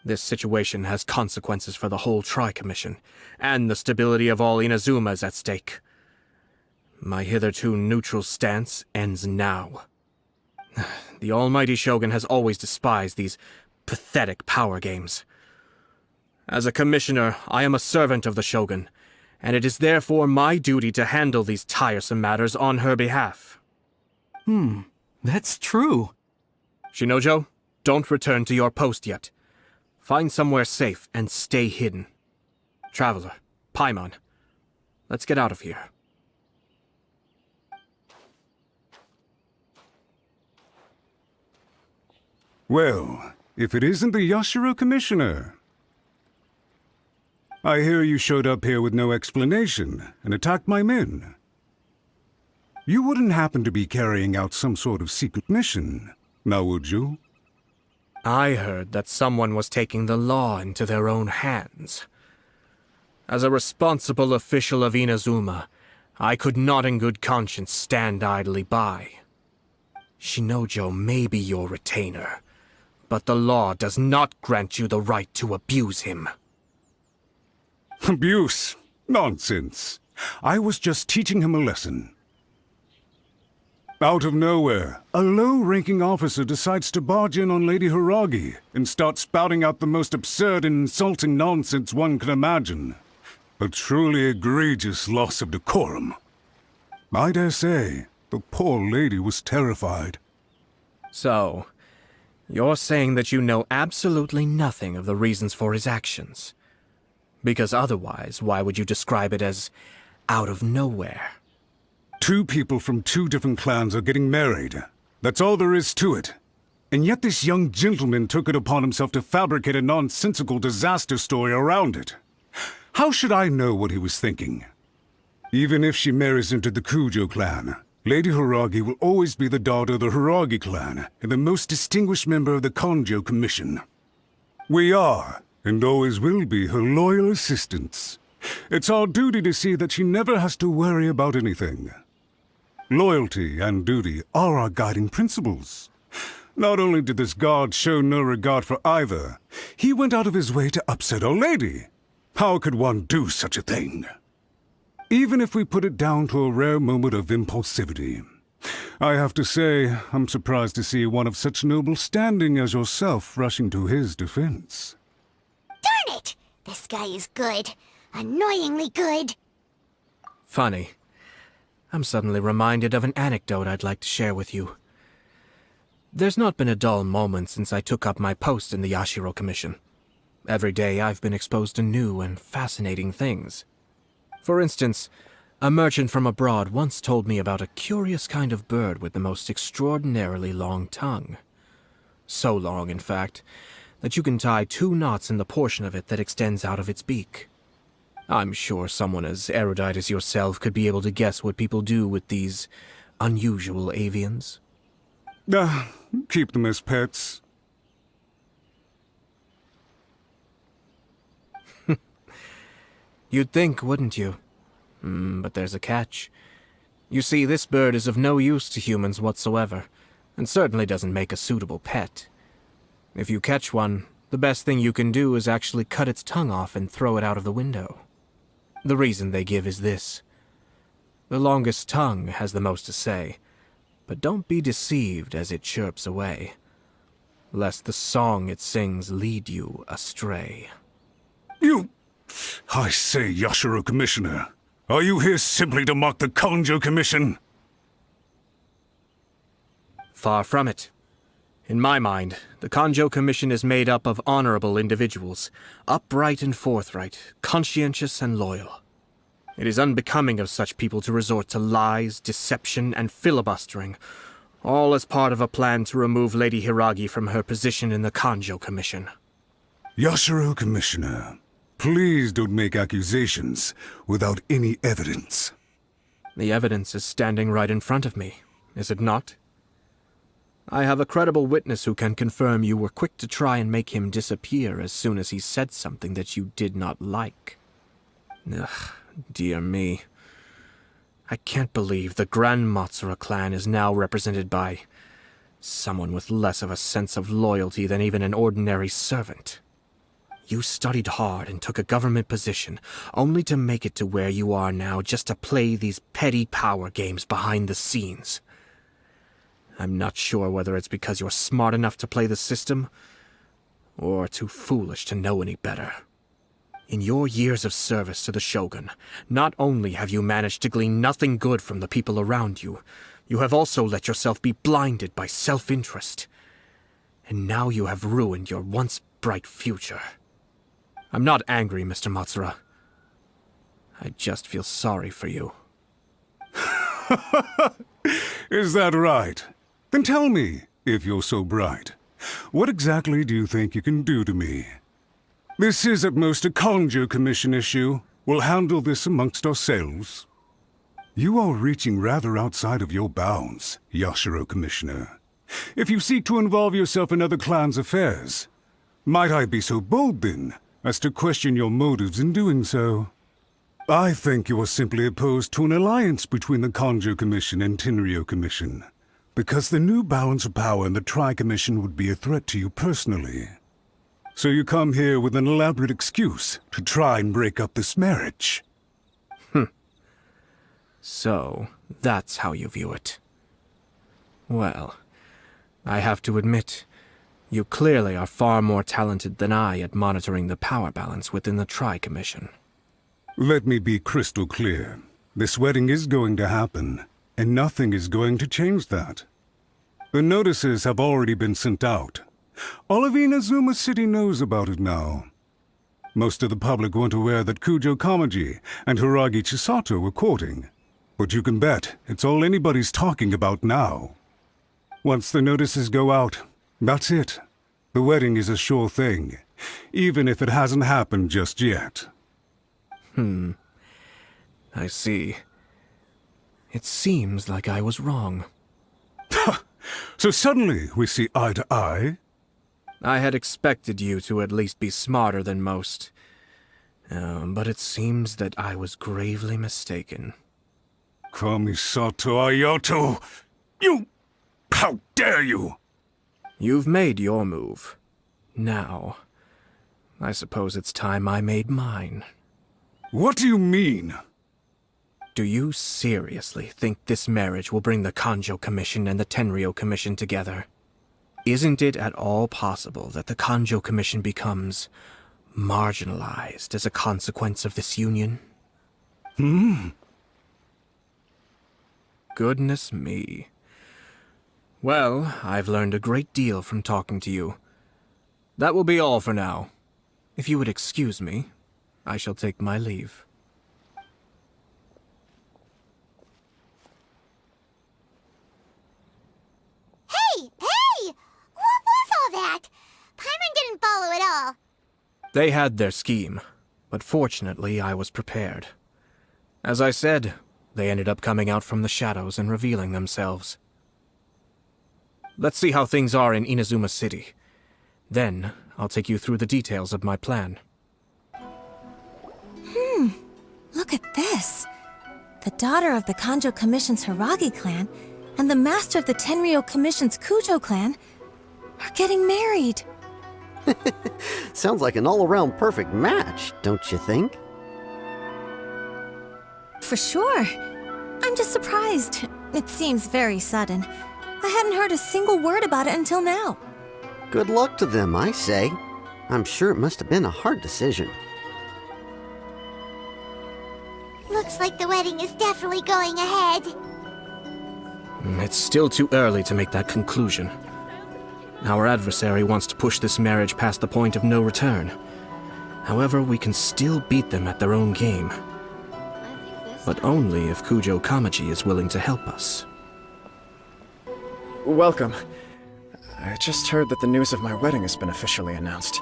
This situation has consequences for the whole Tri-Commission, and the stability of all Inazuma is at stake. My hitherto neutral stance ends now. The almighty Shogun has always despised these pathetic power games. As a commissioner, I am a servant of the Shogun, and it is therefore my duty to handle these tiresome matters on her behalf. That's true. Shinojo, don't return to your post yet. Find somewhere safe and stay hidden. Traveler, Paimon, let's get out of here. Well, if it isn't the Yashiro Commissioner. I hear you showed up here with no explanation and attacked my men. You wouldn't happen to be carrying out some sort of secret mission, now would you? I heard that someone was taking the law into their own hands. As a responsible official of Inazuma, I could not in good conscience stand idly by. Shinojo may be your retainer, but the law does not grant you the right to abuse him. Abuse? Nonsense. I was just teaching him a lesson. Out of nowhere, a low-ranking officer decides to barge in on Lady Hiragi and start spouting out the most absurd and insulting nonsense one can imagine. A truly egregious loss of decorum. I dare say, the poor lady was terrified. So, you're saying that you know absolutely nothing of the reasons for his actions? Because otherwise, why would you describe it as out of nowhere? Two people from two different clans are getting married. That's all there is to it. And yet this young gentleman took it upon himself to fabricate a nonsensical disaster story around it. How should I know what he was thinking? Even if she marries into the Kujo clan, Lady Hiragi will always be the daughter of the Hiragi clan and the most distinguished member of the Kanjo Commission. We are, and always will be, her loyal assistants. It's our duty to see that she never has to worry about anything. Loyalty and duty are our guiding principles. Not only did this guard show no regard for either, he went out of his way to upset our lady. How could one do such a thing? Even if we put it down to a rare moment of impulsivity. I have to say, I'm surprised to see one of such noble standing as yourself rushing to his defense. Darn it! This guy is good. Annoyingly good. Funny. I'm suddenly reminded of an anecdote I'd like to share with you. There's not been a dull moment since I took up my post in the Yashiro Commission. Every day I've been exposed to new and fascinating things. For instance, a merchant from abroad once told me about a curious kind of bird with the most extraordinarily long tongue. So long, in fact, that you can tie 2 knots in the portion of it that extends out of its beak. I'm sure someone as erudite as yourself could be able to guess what people do with these unusual avians. Keep them as pets. You'd think, wouldn't you? But there's a catch. You see, this bird is of no use to humans whatsoever, and certainly doesn't make a suitable pet. If you catch one, the best thing you can do is actually cut its tongue off and throw it out of the window. The reason they give is this. The longest tongue has the most to say, but don't be deceived as it chirps away, lest the song it sings lead you astray. I say, Yashiro Commissioner, are you here simply to mock the Kanjo Commission? Far from it. In my mind, the Kanjo Commission is made up of honorable individuals, upright and forthright, conscientious and loyal. It is unbecoming of such people to resort to lies, deception, and filibustering, all as part of a plan to remove Lady Hiragi from her position in the Kanjo Commission. Yashiro Commissioner, please don't make accusations without any evidence. The evidence is standing right in front of me, is it not? I have a credible witness who can confirm you were quick to try and make him disappear as soon as he said something that you did not like. Ugh, dear me. I can't believe the Grand Matsura clan is now represented by someone with less of a sense of loyalty than even an ordinary servant. You studied hard and took a government position, only to make it to where you are now just to play these petty power games behind the scenes. I'm not sure whether it's because you're smart enough to play the system, or too foolish to know any better. In your years of service to the Shogun, not only have you managed to glean nothing good from the people around you, you have also let yourself be blinded by self-interest. And now you have ruined your once bright future. I'm not angry, Mr. Matsura. I just feel sorry for you. Is that right? Then tell me, if you're so bright, what exactly do you think you can do to me? This is at most a Conjo Commission issue. We'll handle this amongst ourselves. You are reaching rather outside of your bounds, Yashiro Commissioner. If you seek to involve yourself in other clans' affairs, might I be so bold, then, as to question your motives in doing so? I think you are simply opposed to an alliance between the Conjo Commission and Tenryo Commission, because the new balance of power in the Tri-Commission would be a threat to you personally. So you come here with an elaborate excuse to try and break up this marriage. So, that's how you view it. Well, I have to admit, you clearly are far more talented than I at monitoring the power balance within the Tri-Commission. Let me be crystal clear. This wedding is going to happen, and nothing is going to change that. The notices have already been sent out. All of Inazuma City knows about it now. Most of the public weren't aware that Kujo Kamaji and Hiragi Chisato were courting. But you can bet it's all anybody's talking about now. Once the notices go out, that's it. The wedding is a sure thing, even if it hasn't happened just yet. I see. It seems like I was wrong. So suddenly we see eye to eye? I had expected you to at least be smarter than most. But it seems that I was gravely mistaken. Kamisato Ayato! You! How dare you! You've made your move. Now, I suppose it's time I made mine. What do you mean? Do you seriously think this marriage will bring the Conjo Commission and the Tenryo Commission together? Isn't it at all possible that the Conjo Commission becomes marginalized as a consequence of this union? Goodness me. Well, I've learned a great deal from talking to you. That will be all for now. If you would excuse me, I shall take my leave. Hey! What was all that? Paimon didn't follow at all. They had their scheme, but fortunately I was prepared. As I said, they ended up coming out from the shadows and revealing themselves. Let's see how things are in Inazuma City. Then, I'll take you through the details of my plan. Look at this. The daughter of the Conjo Commission's Hiragi clan and the master of the Tenryo Commission's Kujo clan are getting married. Sounds like an all-around perfect match, don't you think? For sure. I'm just surprised. It seems very sudden. I hadn't heard a single word about it until now. Good luck to them, I say. I'm sure it must have been a hard decision. Looks like the wedding is definitely going ahead. It's still too early to make that conclusion. Our adversary wants to push this marriage past the point of no return. However, we can still beat them at their own game. But only if Kujo Kamaji is willing to help us. Welcome. I just heard that the news of my wedding has been officially announced.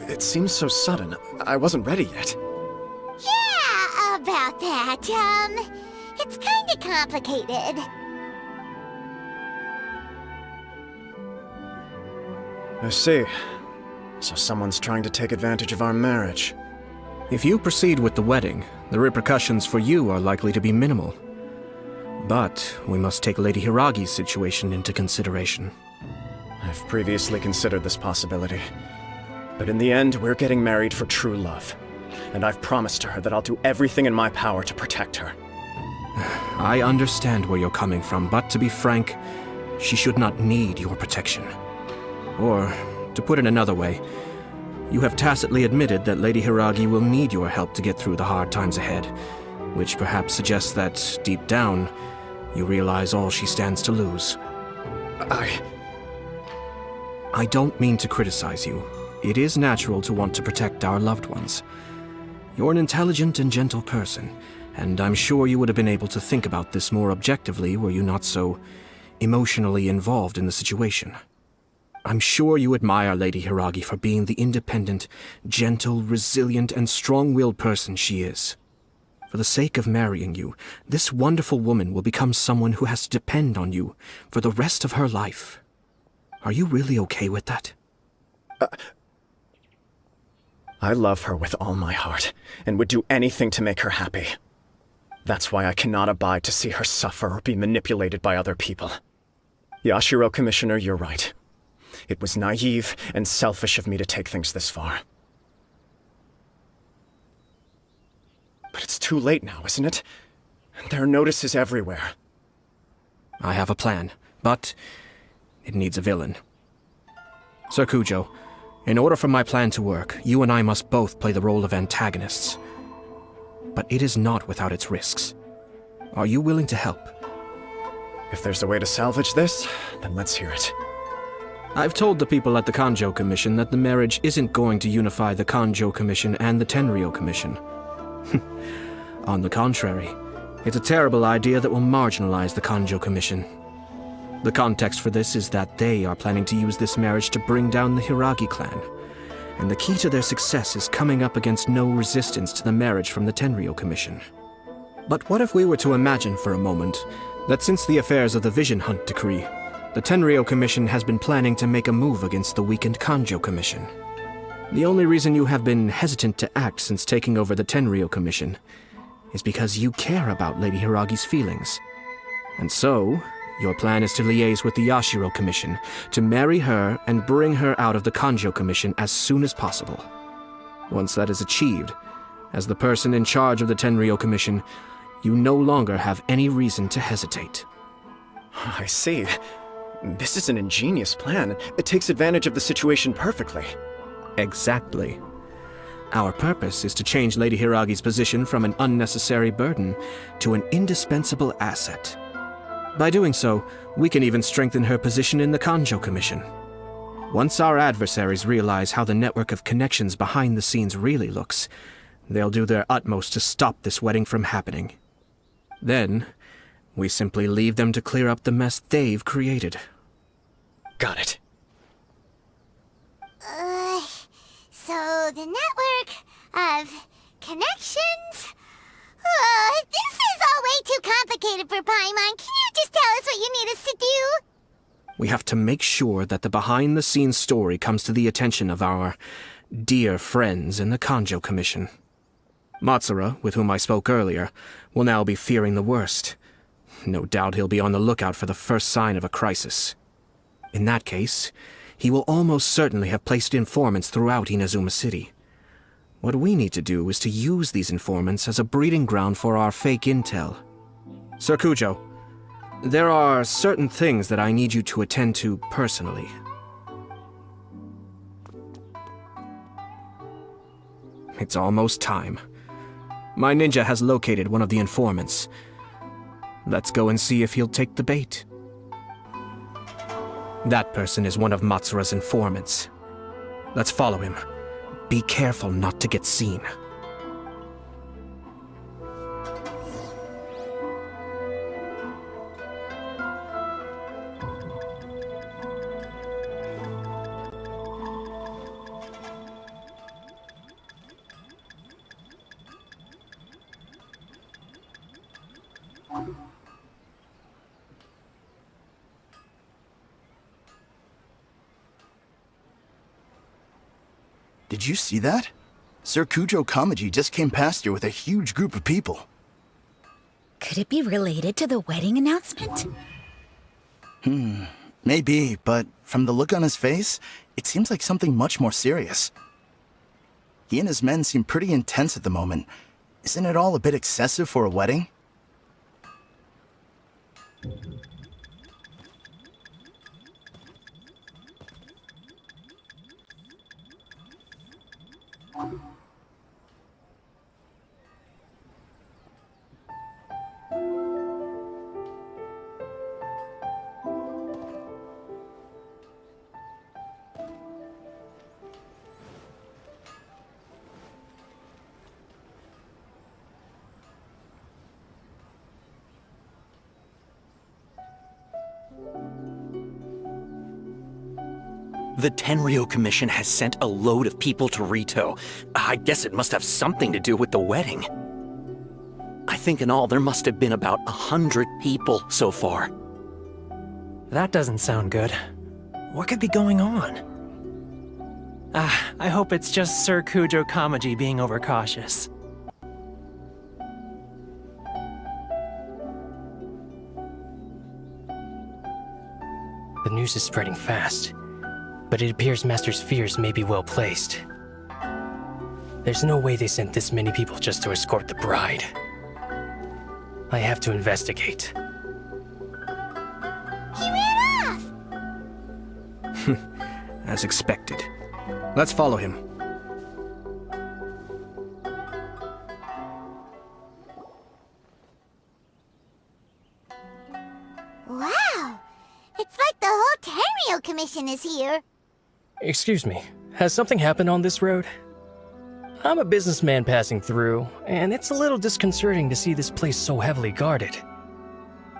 It seems so sudden. I wasn't ready yet. Yeah, about that. It's kinda complicated. I see. So someone's trying to take advantage of our marriage. If you proceed with the wedding, the repercussions for you are likely to be minimal. But we must take Lady Hiragi's situation into consideration. I've previously considered this possibility. But in the end, we're getting married for true love. And I've promised her that I'll do everything in my power to protect her. I understand where you're coming from, but to be frank, she should not need your protection. Or, to put it another way, you have tacitly admitted that Lady Hiragi will need your help to get through the hard times ahead, which perhaps suggests that, deep down, you realize all she stands to lose. I don't mean to criticize you. It is natural to want to protect our loved ones. You're an intelligent and gentle person, and I'm sure you would have been able to think about this more objectively were you not so emotionally involved in the situation. I'm sure you admire Lady Hiragi for being the independent, gentle, resilient, and strong-willed person she is. For the sake of marrying you, this wonderful woman will become someone who has to depend on you for the rest of her life. Are you really okay with that? I love her with all my heart, and would do anything to make her happy. That's why I cannot abide to see her suffer or be manipulated by other people. Yashiro, Commissioner, you're right. It was naive and selfish of me to take things this far. But it's too late now, isn't it? There are notices everywhere. I have a plan, but it needs a villain. Sir Kujo, in order for my plan to work, you and I must both play the role of antagonists. But it is not without its risks. Are you willing to help? If there's a way to salvage this, then let's hear it. I've told the people at the Kanjo Commission that the marriage isn't going to unify the Kanjo Commission and the Tenryou Commission. On the contrary, it's a terrible idea that will marginalize the Kanjo Commission. The context for this is that they are planning to use this marriage to bring down the Hiragi clan, and the key to their success is coming up against no resistance to the marriage from the Tenryou Commission. But what if we were to imagine for a moment that since the affairs of the Vision Hunt Decree, the Tenryou Commission has been planning to make a move against the weakened Kanjo Commission? The only reason you have been hesitant to act since taking over the Tenryou Commission is because you care about Lady Hiragi's feelings. And so, your plan is to liaise with the Yashiro Commission, to marry her and bring her out of the Kanjo Commission as soon as possible. Once that is achieved, as the person in charge of the Tenryou Commission, you no longer have any reason to hesitate. I see. This is an ingenious plan. It takes advantage of the situation perfectly. Exactly. Our purpose is to change Lady Hiragi's position from an unnecessary burden to an indispensable asset. By doing so, we can even strengthen her position in the Kanjo Commission. Once our adversaries realize how the network of connections behind the scenes really looks, they'll do their utmost to stop this wedding from happening. Then, we simply leave them to clear up the mess they've created. Got it. So the network of connections? This is all way too complicated for Paimon. Can you just tell us what you need us to do? We have to make sure that the behind-the-scenes story comes to the attention of our dear friends in the Kanjo Commission. Matsura, with whom I spoke earlier, will now be fearing the worst. No doubt he'll be on the lookout for the first sign of a crisis. In that case, he will almost certainly have placed informants throughout Inazuma City. What we need to do is to use these informants as a breeding ground for our fake intel. Sir Kujo, there are certain things that I need you to attend to personally. It's almost time. My ninja has located one of the informants. Let's go and see if he'll take the bait. That person is one of Matsura's informants. Let's follow him. Be careful not to get seen. Did you see that? Sir Kujo Kamaji just came past here with a huge group of people. Could it be related to the wedding announcement? Maybe, but from the look on his face, it seems like something much more serious. He and his men seem pretty intense at the moment. Isn't it all a bit excessive for a wedding? The Tenryou Commission has sent a load of people to Rito. I guess it must have something to do with the wedding. I think in all there must have been about 100 people so far. That doesn't sound good. What could be going on? I hope it's just Sir Kujo Kamaji being overcautious. The news is spreading fast, but it appears Master's fears may be well placed. There's no way they sent this many people just to escort the bride. I have to investigate. He ran off! As expected. Let's follow him. Wow! It's like the whole Tenryou Commission is here. Excuse me, has something happened on this road? I'm a businessman passing through, and it's a little disconcerting to see this place so heavily guarded.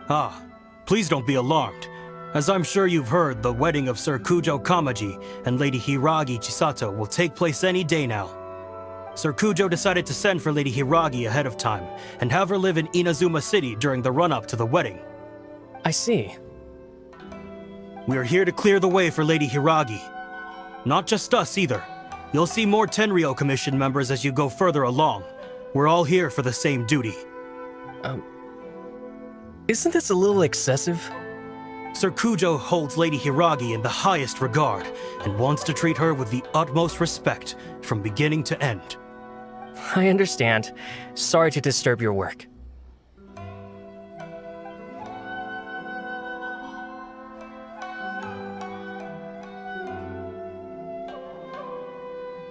Ah, please don't be alarmed. As I'm sure you've heard, the wedding of Sir Kujo Kamaji and Lady Hiragi Chisato will take place any day now. Sir Kujo decided to send for Lady Hiragi ahead of time, and have her live in Inazuma City during the run-up to the wedding. I see. We are here to clear the way for Lady Hiragi. Not just us either. You'll see more Tenryou Commission members as you go further along. We're all here for the same duty. Isn't this a little excessive? Sir Kujo holds Lady Hiragi in the highest regard, and wants to treat her with the utmost respect, from beginning to end. I understand. Sorry to disturb your work.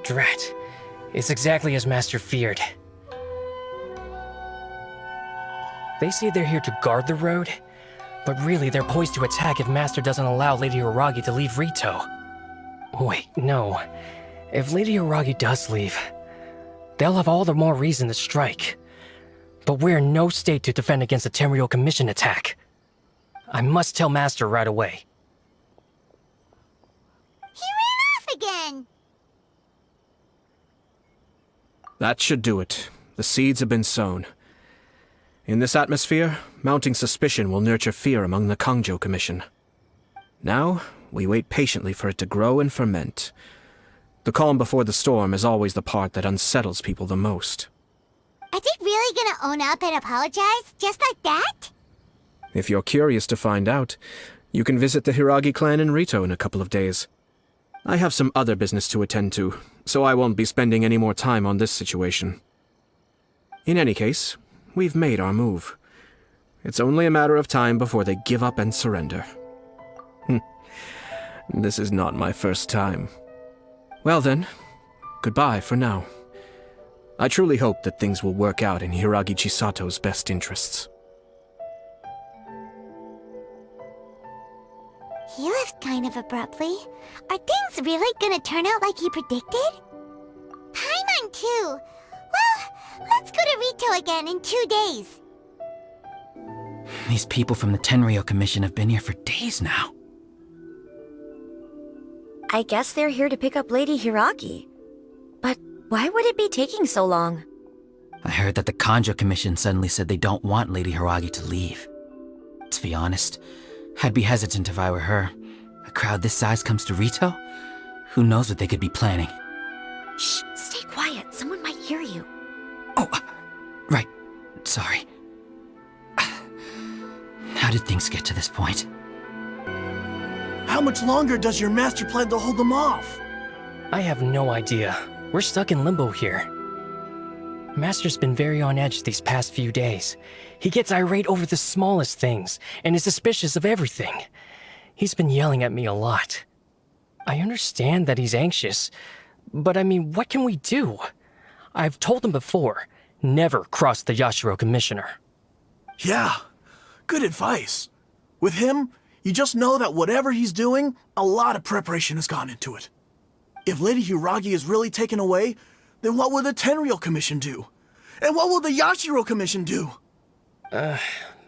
Drat. It's exactly as Master feared. They say they're here to guard the road, but really they're poised to attack if Master doesn't allow Lady Hiragi to leave Rito. Wait, no. If Lady Hiragi does leave, they'll have all the more reason to strike. But we're in no state to defend against a Tenryou Commission attack. I must tell Master right away. He ran off again! That should do it. The seeds have been sown. In this atmosphere, mounting suspicion will nurture fear among the Kangjo Commission. Now, we wait patiently for it to grow and ferment. The calm before the storm is always the part that unsettles people the most. Are they really gonna own up and apologize, just like that? If you're curious to find out, you can visit the Hiragi clan in Rito in a couple of days. I have some other business to attend to, so I won't be spending any more time on this situation. In any case, we've made our move. It's only a matter of time before they give up and surrender. This is not my first time. Well then, goodbye for now. I truly hope that things will work out in Hiragi Chisato's best interests. He left kind of abruptly. Are things really gonna turn out like he predicted? Paimon too! Well, let's go to Rito again in 2 days. These people from the Tenryou Commission have been here for days now. I guess they're here to pick up Lady Hiragi. But why would it be taking so long? I heard that the Kangjo Commission suddenly said they don't want Lady Hiragi to leave. To be honest, I'd be hesitant if I were her. A crowd this size comes to Rito? Who knows what they could be planning? Shh, stay quiet. Someone might hear you. Oh, right. Sorry. How did things get to this point? How much longer does your master plan to hold them off? I have no idea. We're stuck in limbo here. Master's been very on edge these past few days. He gets irate over the smallest things, and is suspicious of everything. He's been yelling at me a lot. I understand that he's anxious, but I mean, what can we do? I've told him before, never cross the Yashiro Commissioner. Yeah, good advice. With him, you just know that whatever he's doing, a lot of preparation has gone into it. If Lady Hiragi is really taken away, then what will the Tenryou Commission do? And what will the Yashiro Commission do?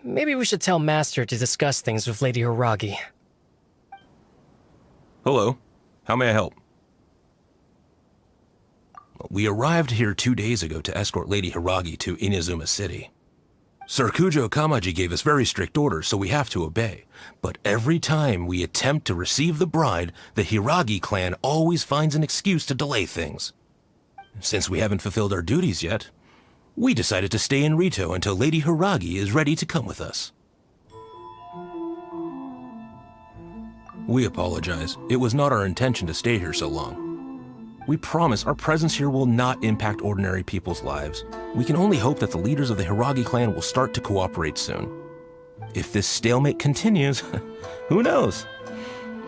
Maybe we should tell Master to discuss things with Lady Hiragi. Hello. How may I help? We arrived here 2 days ago to escort Lady Hiragi to Inazuma City. Sir Kujo Kamaji gave us very strict orders, so we have to obey. But every time we attempt to receive the bride, the Hiragi clan always finds an excuse to delay things. Since we haven't fulfilled our duties yet, we decided to stay in Rito until Lady Hiragi is ready to come with us. We apologize. It was not our intention to stay here so long. We promise our presence here will not impact ordinary people's lives. We can only hope that the leaders of the Hiragi clan will start to cooperate soon. If this stalemate continues, who knows?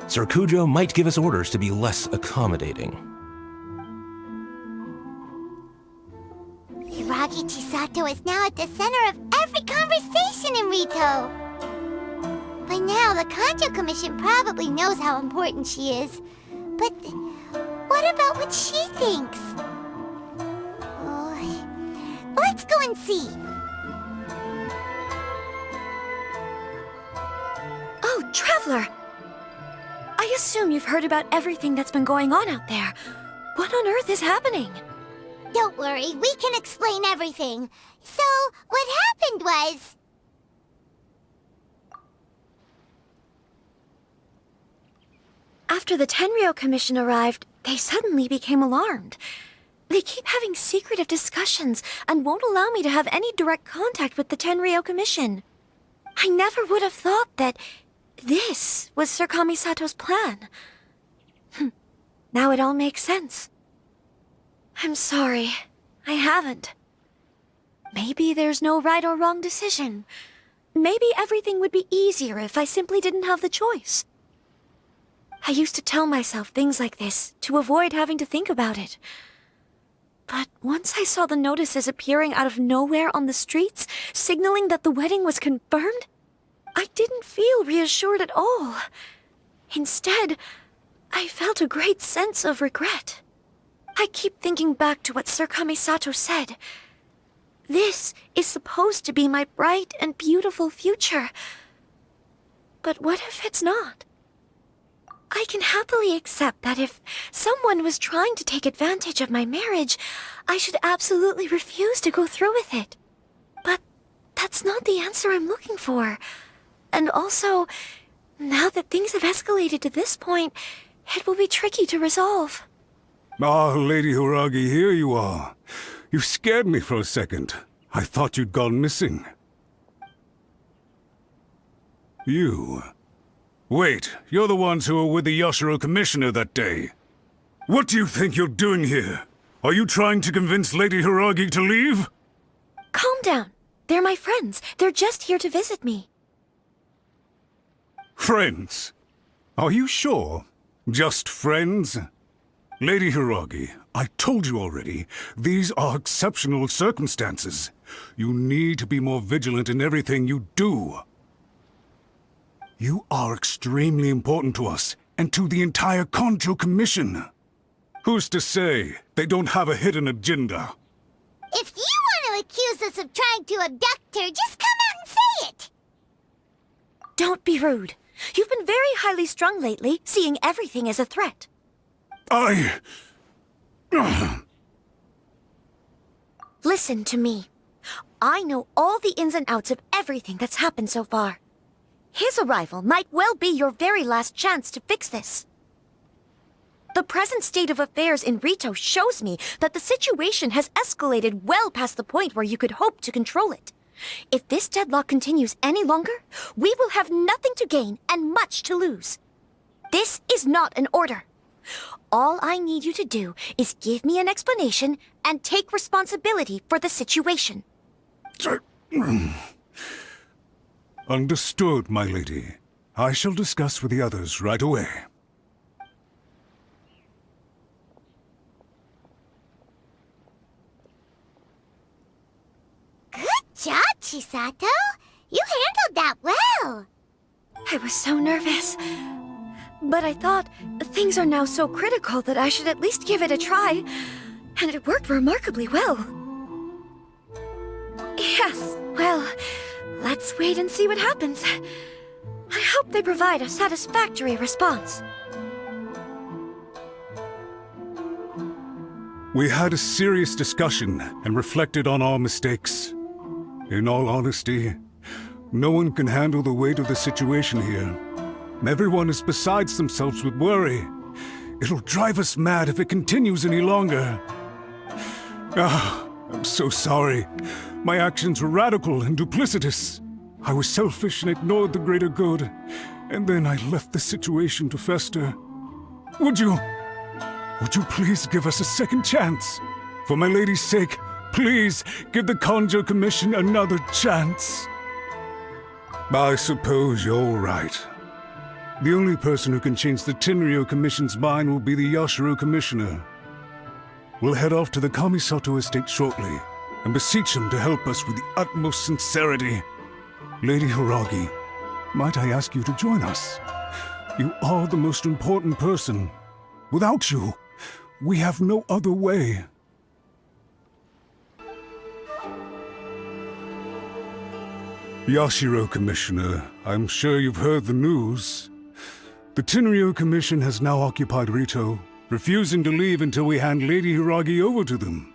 Sir Kujo might give us orders to be less accommodating. Hiragi Chisato is now at the center of every conversation in Rito. By now, the Kanjo Commission probably knows how important she is. But what about what she thinks? Let's go and see. Oh, Traveler! I assume you've heard about everything that's been going on out there. What on earth is happening? Don't worry, we can explain everything. So, what happened was... After the Tenryou Commission arrived, they suddenly became alarmed. They keep having secretive discussions and won't allow me to have any direct contact with the Tenryou Commission. I never would have thought that this was Sir Kamisato's plan. Now it all makes sense. I'm sorry. I haven't. Maybe there's no right or wrong decision. Maybe everything would be easier if I simply didn't have the choice. I used to tell myself things like this to avoid having to think about it. But once I saw the notices appearing out of nowhere on the streets, signaling that the wedding was confirmed, I didn't feel reassured at all. Instead, I felt a great sense of regret. I keep thinking back to what Sir Kamisato said. This is supposed to be my bright and beautiful future. But what if it's not? I can happily accept that if someone was trying to take advantage of my marriage, I should absolutely refuse to go through with it. But that's not the answer I'm looking for. And also, now that things have escalated to this point, it will be tricky to resolve. Ah, Lady Hiragi, here you are. You scared me for a second. I thought you'd gone missing. You... Wait, you're the ones who were with the Yashiro Commissioner that day. What do you think you're doing here? Are you trying to convince Lady Hiragi to leave? Calm down. They're my friends. They're just here to visit me. Friends? Are you sure? Just friends? Lady Hiragi, I told you already, these are exceptional circumstances. You need to be more vigilant in everything you do. You are extremely important to us, and to the entire Kanjo Commission. Who's to say they don't have a hidden agenda? If you want to accuse us of trying to abduct her, just come out and say it! Don't be rude. You've been very highly strung lately, seeing everything as a threat. Listen to me. I know all the ins and outs of everything that's happened so far. His arrival might well be your very last chance to fix this. The present state of affairs in Rito shows me that the situation has escalated well past the point where you could hope to control it. If this deadlock continues any longer, we will have nothing to gain and much to lose. This is not an order. All I need you to do is give me an explanation and take responsibility for the situation. Understood, my lady. I shall discuss with the others right away. Good job, Chisato! You handled that well! I was so nervous. But I thought, things are now so critical that I should at least give it a try. And it worked remarkably well. Yes, well, let's wait and see what happens. I hope they provide a satisfactory response. We had a serious discussion and reflected on our mistakes. In all honesty, no one can handle the weight of the situation here. Everyone is besides themselves with worry. It'll drive us mad if it continues any longer. I'm so sorry. My actions were radical and duplicitous. I was selfish and ignored the greater good, and then I left the situation to fester. Would you please give us a second chance? For my lady's sake, please give the Conjo Commission another chance. I suppose you're right. The only person who can change the Tenryou Commission's mind will be the Yashiro Commissioner. We'll head off to the Kamisato estate shortly and beseech him to help us with the utmost sincerity. Lady Hiragi, might I ask you to join us? You are the most important person. Without you, we have no other way. Yashiro Commissioner, I'm sure you've heard the news. The Tenryou Commission has now occupied Rito, refusing to leave until we hand Lady Hiragi over to them.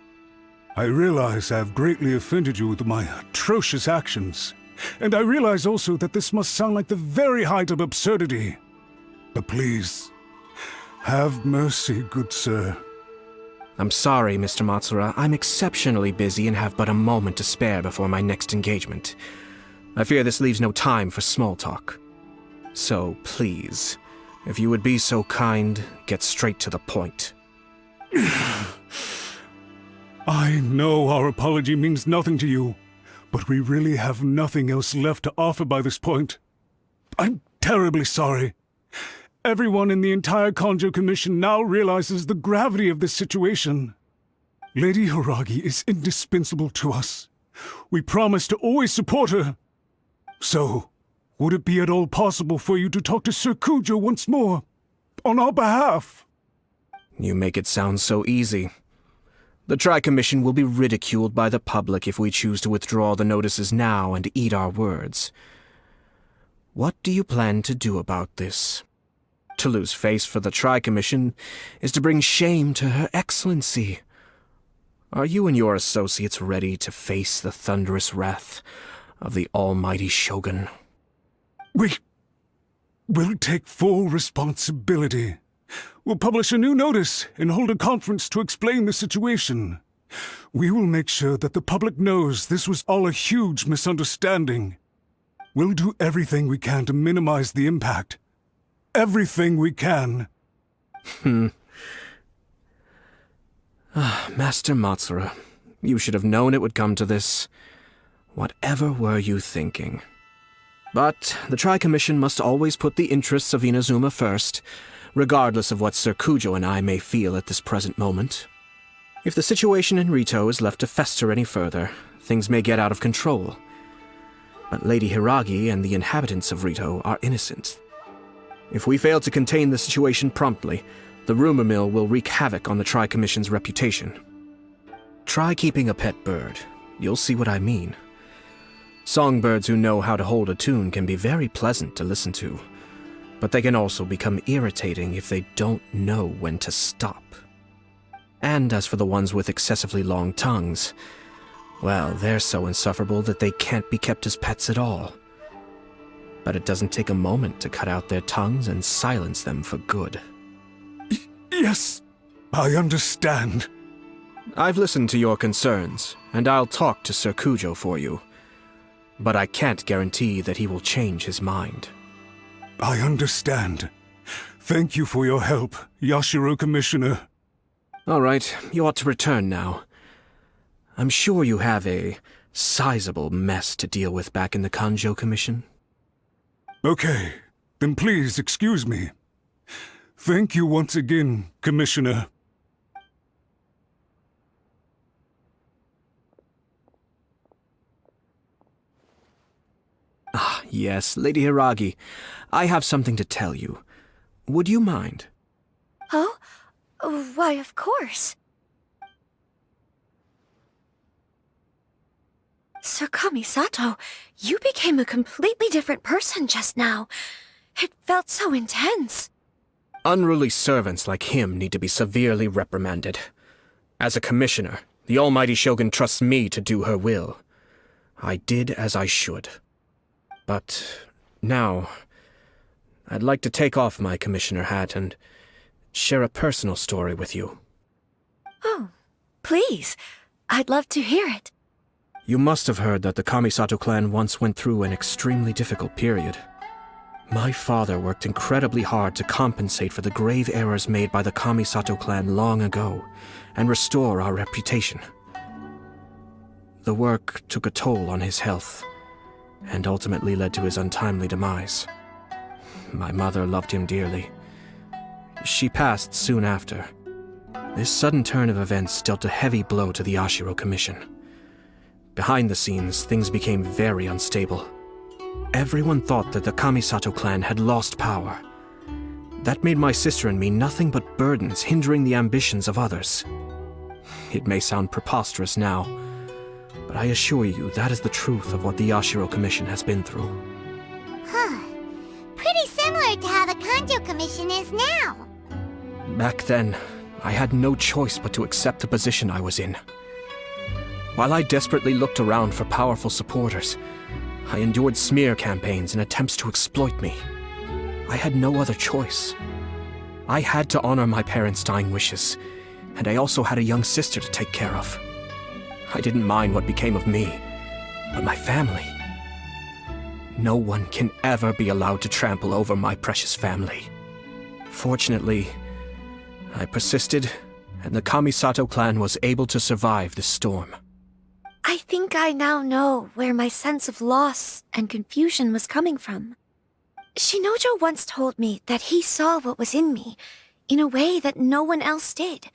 I realize I have greatly offended you with my atrocious actions, and I realize also that this must sound like the very height of absurdity. But please, have mercy, good sir. I'm sorry, Mr. Matsura. I'm exceptionally busy and have but a moment to spare before my next engagement. I fear this leaves no time for small talk. So, please, if you would be so kind, get straight to the point. I know our apology means nothing to you, but we really have nothing else left to offer by this point. I'm terribly sorry. Everyone in the entire Conjo Commission now realizes the gravity of this situation. Lady Hiragi is indispensable to us. We promise to always support her. So, would it be at all possible for you to talk to Sir Kujo once more, on our behalf? You make it sound so easy. The Tri-Commission will be ridiculed by the public if we choose to withdraw the notices now and eat our words. What do you plan to do about this? To lose face for the Tri-Commission is to bring shame to Her Excellency. Are you and your associates ready to face the thunderous wrath of the almighty Shogun? We'll take full responsibility. We'll publish a new notice and hold a conference to explain the situation. We will make sure that the public knows this was all a huge misunderstanding. We'll do everything we can to minimize the impact. Everything we can. Master Matsura, you should have known it would come to this. Whatever were you thinking? But the Tri-Commission must always put the interests of Inazuma first, regardless of what Sir Kujo and I may feel at this present moment. If the situation in Rito is left to fester any further, things may get out of control. But Lady Hiragi and the inhabitants of Rito are innocent. If we fail to contain the situation promptly, the rumor mill will wreak havoc on the Tri-Commission's reputation. Try keeping a pet bird. You'll see what I mean. Songbirds who know how to hold a tune can be very pleasant to listen to, but they can also become irritating if they don't know when to stop. And as for the ones with excessively long tongues, well, they're so insufferable that they can't be kept as pets at all. But it doesn't take a moment to cut out their tongues and silence them for good. Yes, I understand. I've listened to your concerns, and I'll talk to Sir Kujo for you. But I can't guarantee that he will change his mind. I understand. Thank you for your help, Yashiro Commissioner. All right, you ought to return now. I'm sure you have a sizable mess to deal with back in the Conjo Commission. Okay, then please excuse me. Thank you once again, Commissioner. Ah, yes, Lady Hiragi. I have something to tell you. Would you mind? Oh? Why, of course. Sir Kamisato, you became a completely different person just now. It felt so intense. Unruly servants like him need to be severely reprimanded. As a commissioner, the almighty Shogun trusts me to do her will. I did as I should. But now, I'd like to take off my commissioner hat and share a personal story with you. Oh, please. I'd love to hear it. You must have heard that the Kamisato clan once went through an extremely difficult period. My father worked incredibly hard to compensate for the grave errors made by the Kamisato clan long ago and restore our reputation. The work took a toll on his health and ultimately led to his untimely demise. My mother loved him dearly. She passed soon after. This sudden turn of events dealt a heavy blow to the Ashiro Commission. Behind the scenes, things became very unstable. Everyone thought that the Kamisato clan had lost power. That made my sister and me nothing but burdens hindering the ambitions of others. It may sound preposterous now, but I assure you that is the truth of what the Ashiro Commission has been through. Huh. Pretty similar to how the Kanjo Commission is now. Back then, I had no choice but to accept the position I was in. While I desperately looked around for powerful supporters, I endured smear campaigns and attempts to exploit me. I had no other choice. I had to honor my parents' dying wishes, and I also had a young sister to take care of. I didn't mind what became of me, but my family. No one can ever be allowed to trample over my precious family. Fortunately, I persisted, and the Kamisato clan was able to survive the storm. I think I now know where my sense of loss and confusion was coming from. Shinojo once told me that he saw what was in me in a way that no one else did.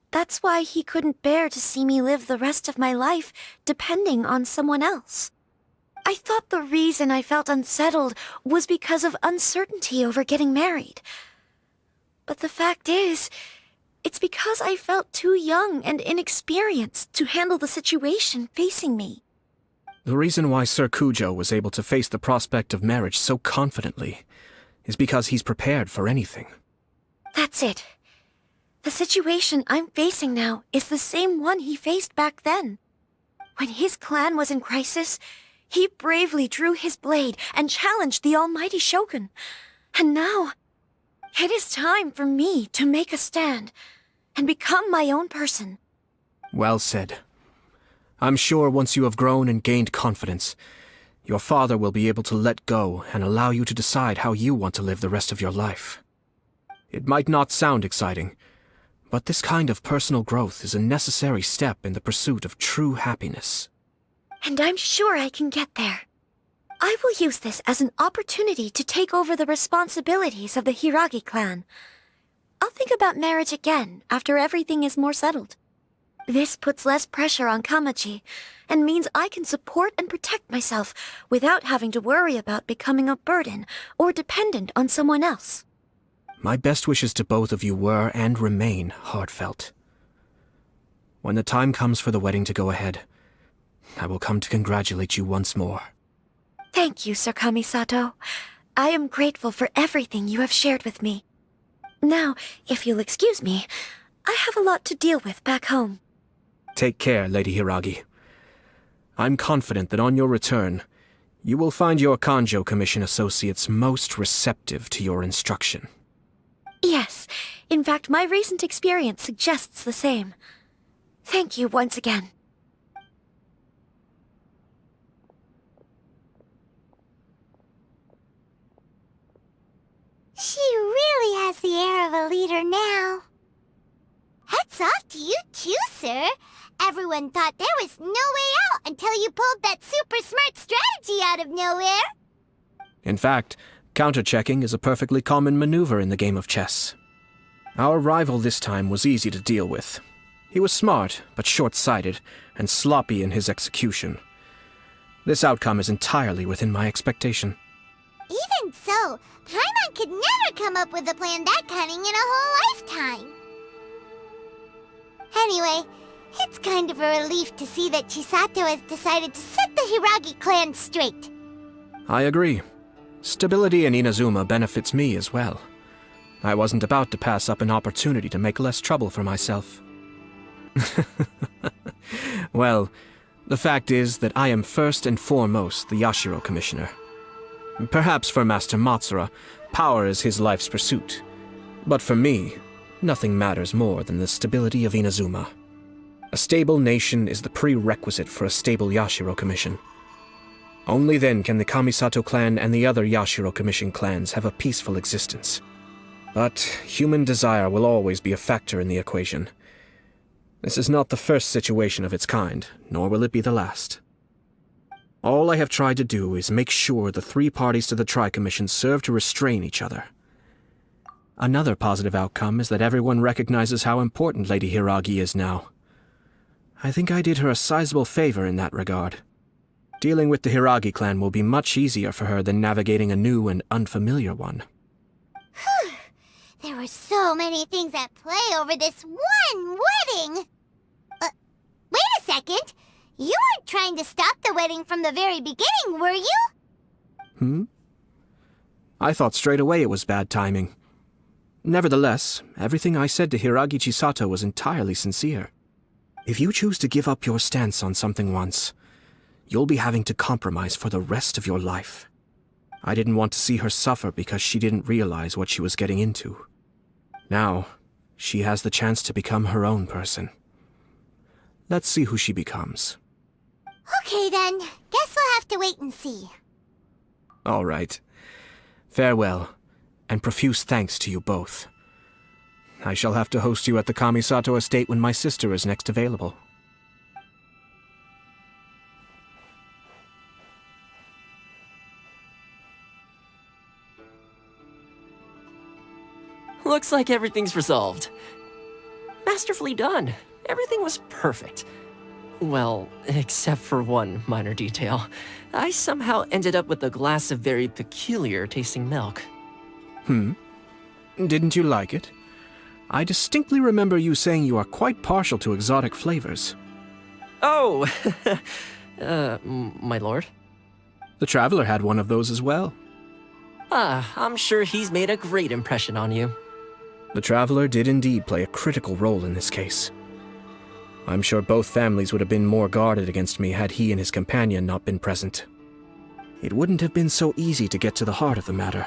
That's why he couldn't bear to see me live the rest of my life depending on someone else. I thought the reason I felt unsettled was because of uncertainty over getting married. But the fact is, it's because I felt too young and inexperienced to handle the situation facing me. The reason why Sir Kujo was able to face the prospect of marriage so confidently is because he's prepared for anything. That's it. The situation I'm facing now is the same one he faced back then. When his clan was in crisis, he bravely drew his blade and challenged the almighty Shogun. And now, it is time for me to make a stand and become my own person. Well said. I'm sure once you have grown and gained confidence, your father will be able to let go and allow you to decide how you want to live the rest of your life. It might not sound exciting, but this kind of personal growth is a necessary step in the pursuit of true happiness. And I'm sure I can get there. I will use this as an opportunity to take over the responsibilities of the Hiragi clan. I'll think about marriage again after everything is more settled. This puts less pressure on Kamaji, and means I can support and protect myself without having to worry about becoming a burden or dependent on someone else. My best wishes to both of you were and remain heartfelt. When the time comes for the wedding to go ahead, I will come to congratulate you once more. Thank you, Sir Kamisato. I am grateful for everything you have shared with me. Now, if you'll excuse me, I have a lot to deal with back home. Take care, Lady Hiragi. I'm confident that on your return, you will find your Kanjo Commission associates most receptive to your instruction. Yes, in fact, my recent experience suggests the same. Thank you once again. She really has the air of a leader now. Hats off to you too, sir. Everyone thought there was no way out until you pulled that super smart strategy out of nowhere. In fact, counter-checking is a perfectly common maneuver in the game of chess. Our rival this time was easy to deal with. He was smart, but short-sighted, and sloppy in his execution. This outcome is entirely within my expectation. Even so, Paimon could never come up with a plan that cunning in a whole lifetime. Anyway, it's kind of a relief to see that Chisato has decided to set the Hiragi clan straight. I agree. Stability in Inazuma benefits me as well. I wasn't about to pass up an opportunity to make less trouble for myself. Well, the fact is that I am first and foremost the Yashiro Commissioner. Perhaps for Master Matsura, power is his life's pursuit. But for me, nothing matters more than the stability of Inazuma. A stable nation is the prerequisite for a stable Yashiro Commission. Only then can the Kamisato clan and the other Yashiro Commission clans have a peaceful existence. But human desire will always be a factor in the equation. This is not the first situation of its kind, nor will it be the last. All I have tried to do is make sure the three parties to the Tri-Commission serve to restrain each other. Another positive outcome is that everyone recognizes how important Lady Hiragi is now. I think I did her a sizable favor in that regard. Dealing with the Hiragi clan will be much easier for her than navigating a new and unfamiliar one. Whew. There were so many things at play over this one wedding! Wait a second! You weren't trying to stop the wedding from the very beginning, were you? I thought straight away it was bad timing. Nevertheless, everything I said to Hiragi Chisato was entirely sincere. If you choose to give up your stance on something once, you'll be having to compromise for the rest of your life. I didn't want to see her suffer because she didn't realize what she was getting into. Now, she has the chance to become her own person. Let's see who she becomes. Okay then, guess we'll have to wait and see. All right. Farewell, and profuse thanks to you both. I shall have to host you at the Kamisato estate when my sister is next available. Looks like everything's resolved. Masterfully done. Everything was perfect. Well, except for one minor detail. I somehow ended up with a glass of very peculiar tasting milk. Didn't you like it? I distinctly remember you saying you are quite partial to exotic flavors. Oh, my lord? The Traveler had one of those as well. I'm sure he's made a great impression on you. The Traveler did indeed play a critical role in this case. I'm sure both families would have been more guarded against me had he and his companion not been present. It wouldn't have been so easy to get to the heart of the matter.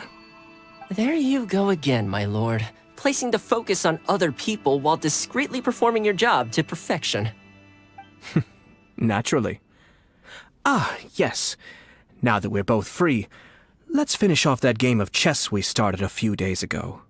There you go again, my lord. Placing the focus on other people while discreetly performing your job to perfection. Naturally. Yes. Now that we're both free, let's finish off that game of chess we started a few days ago.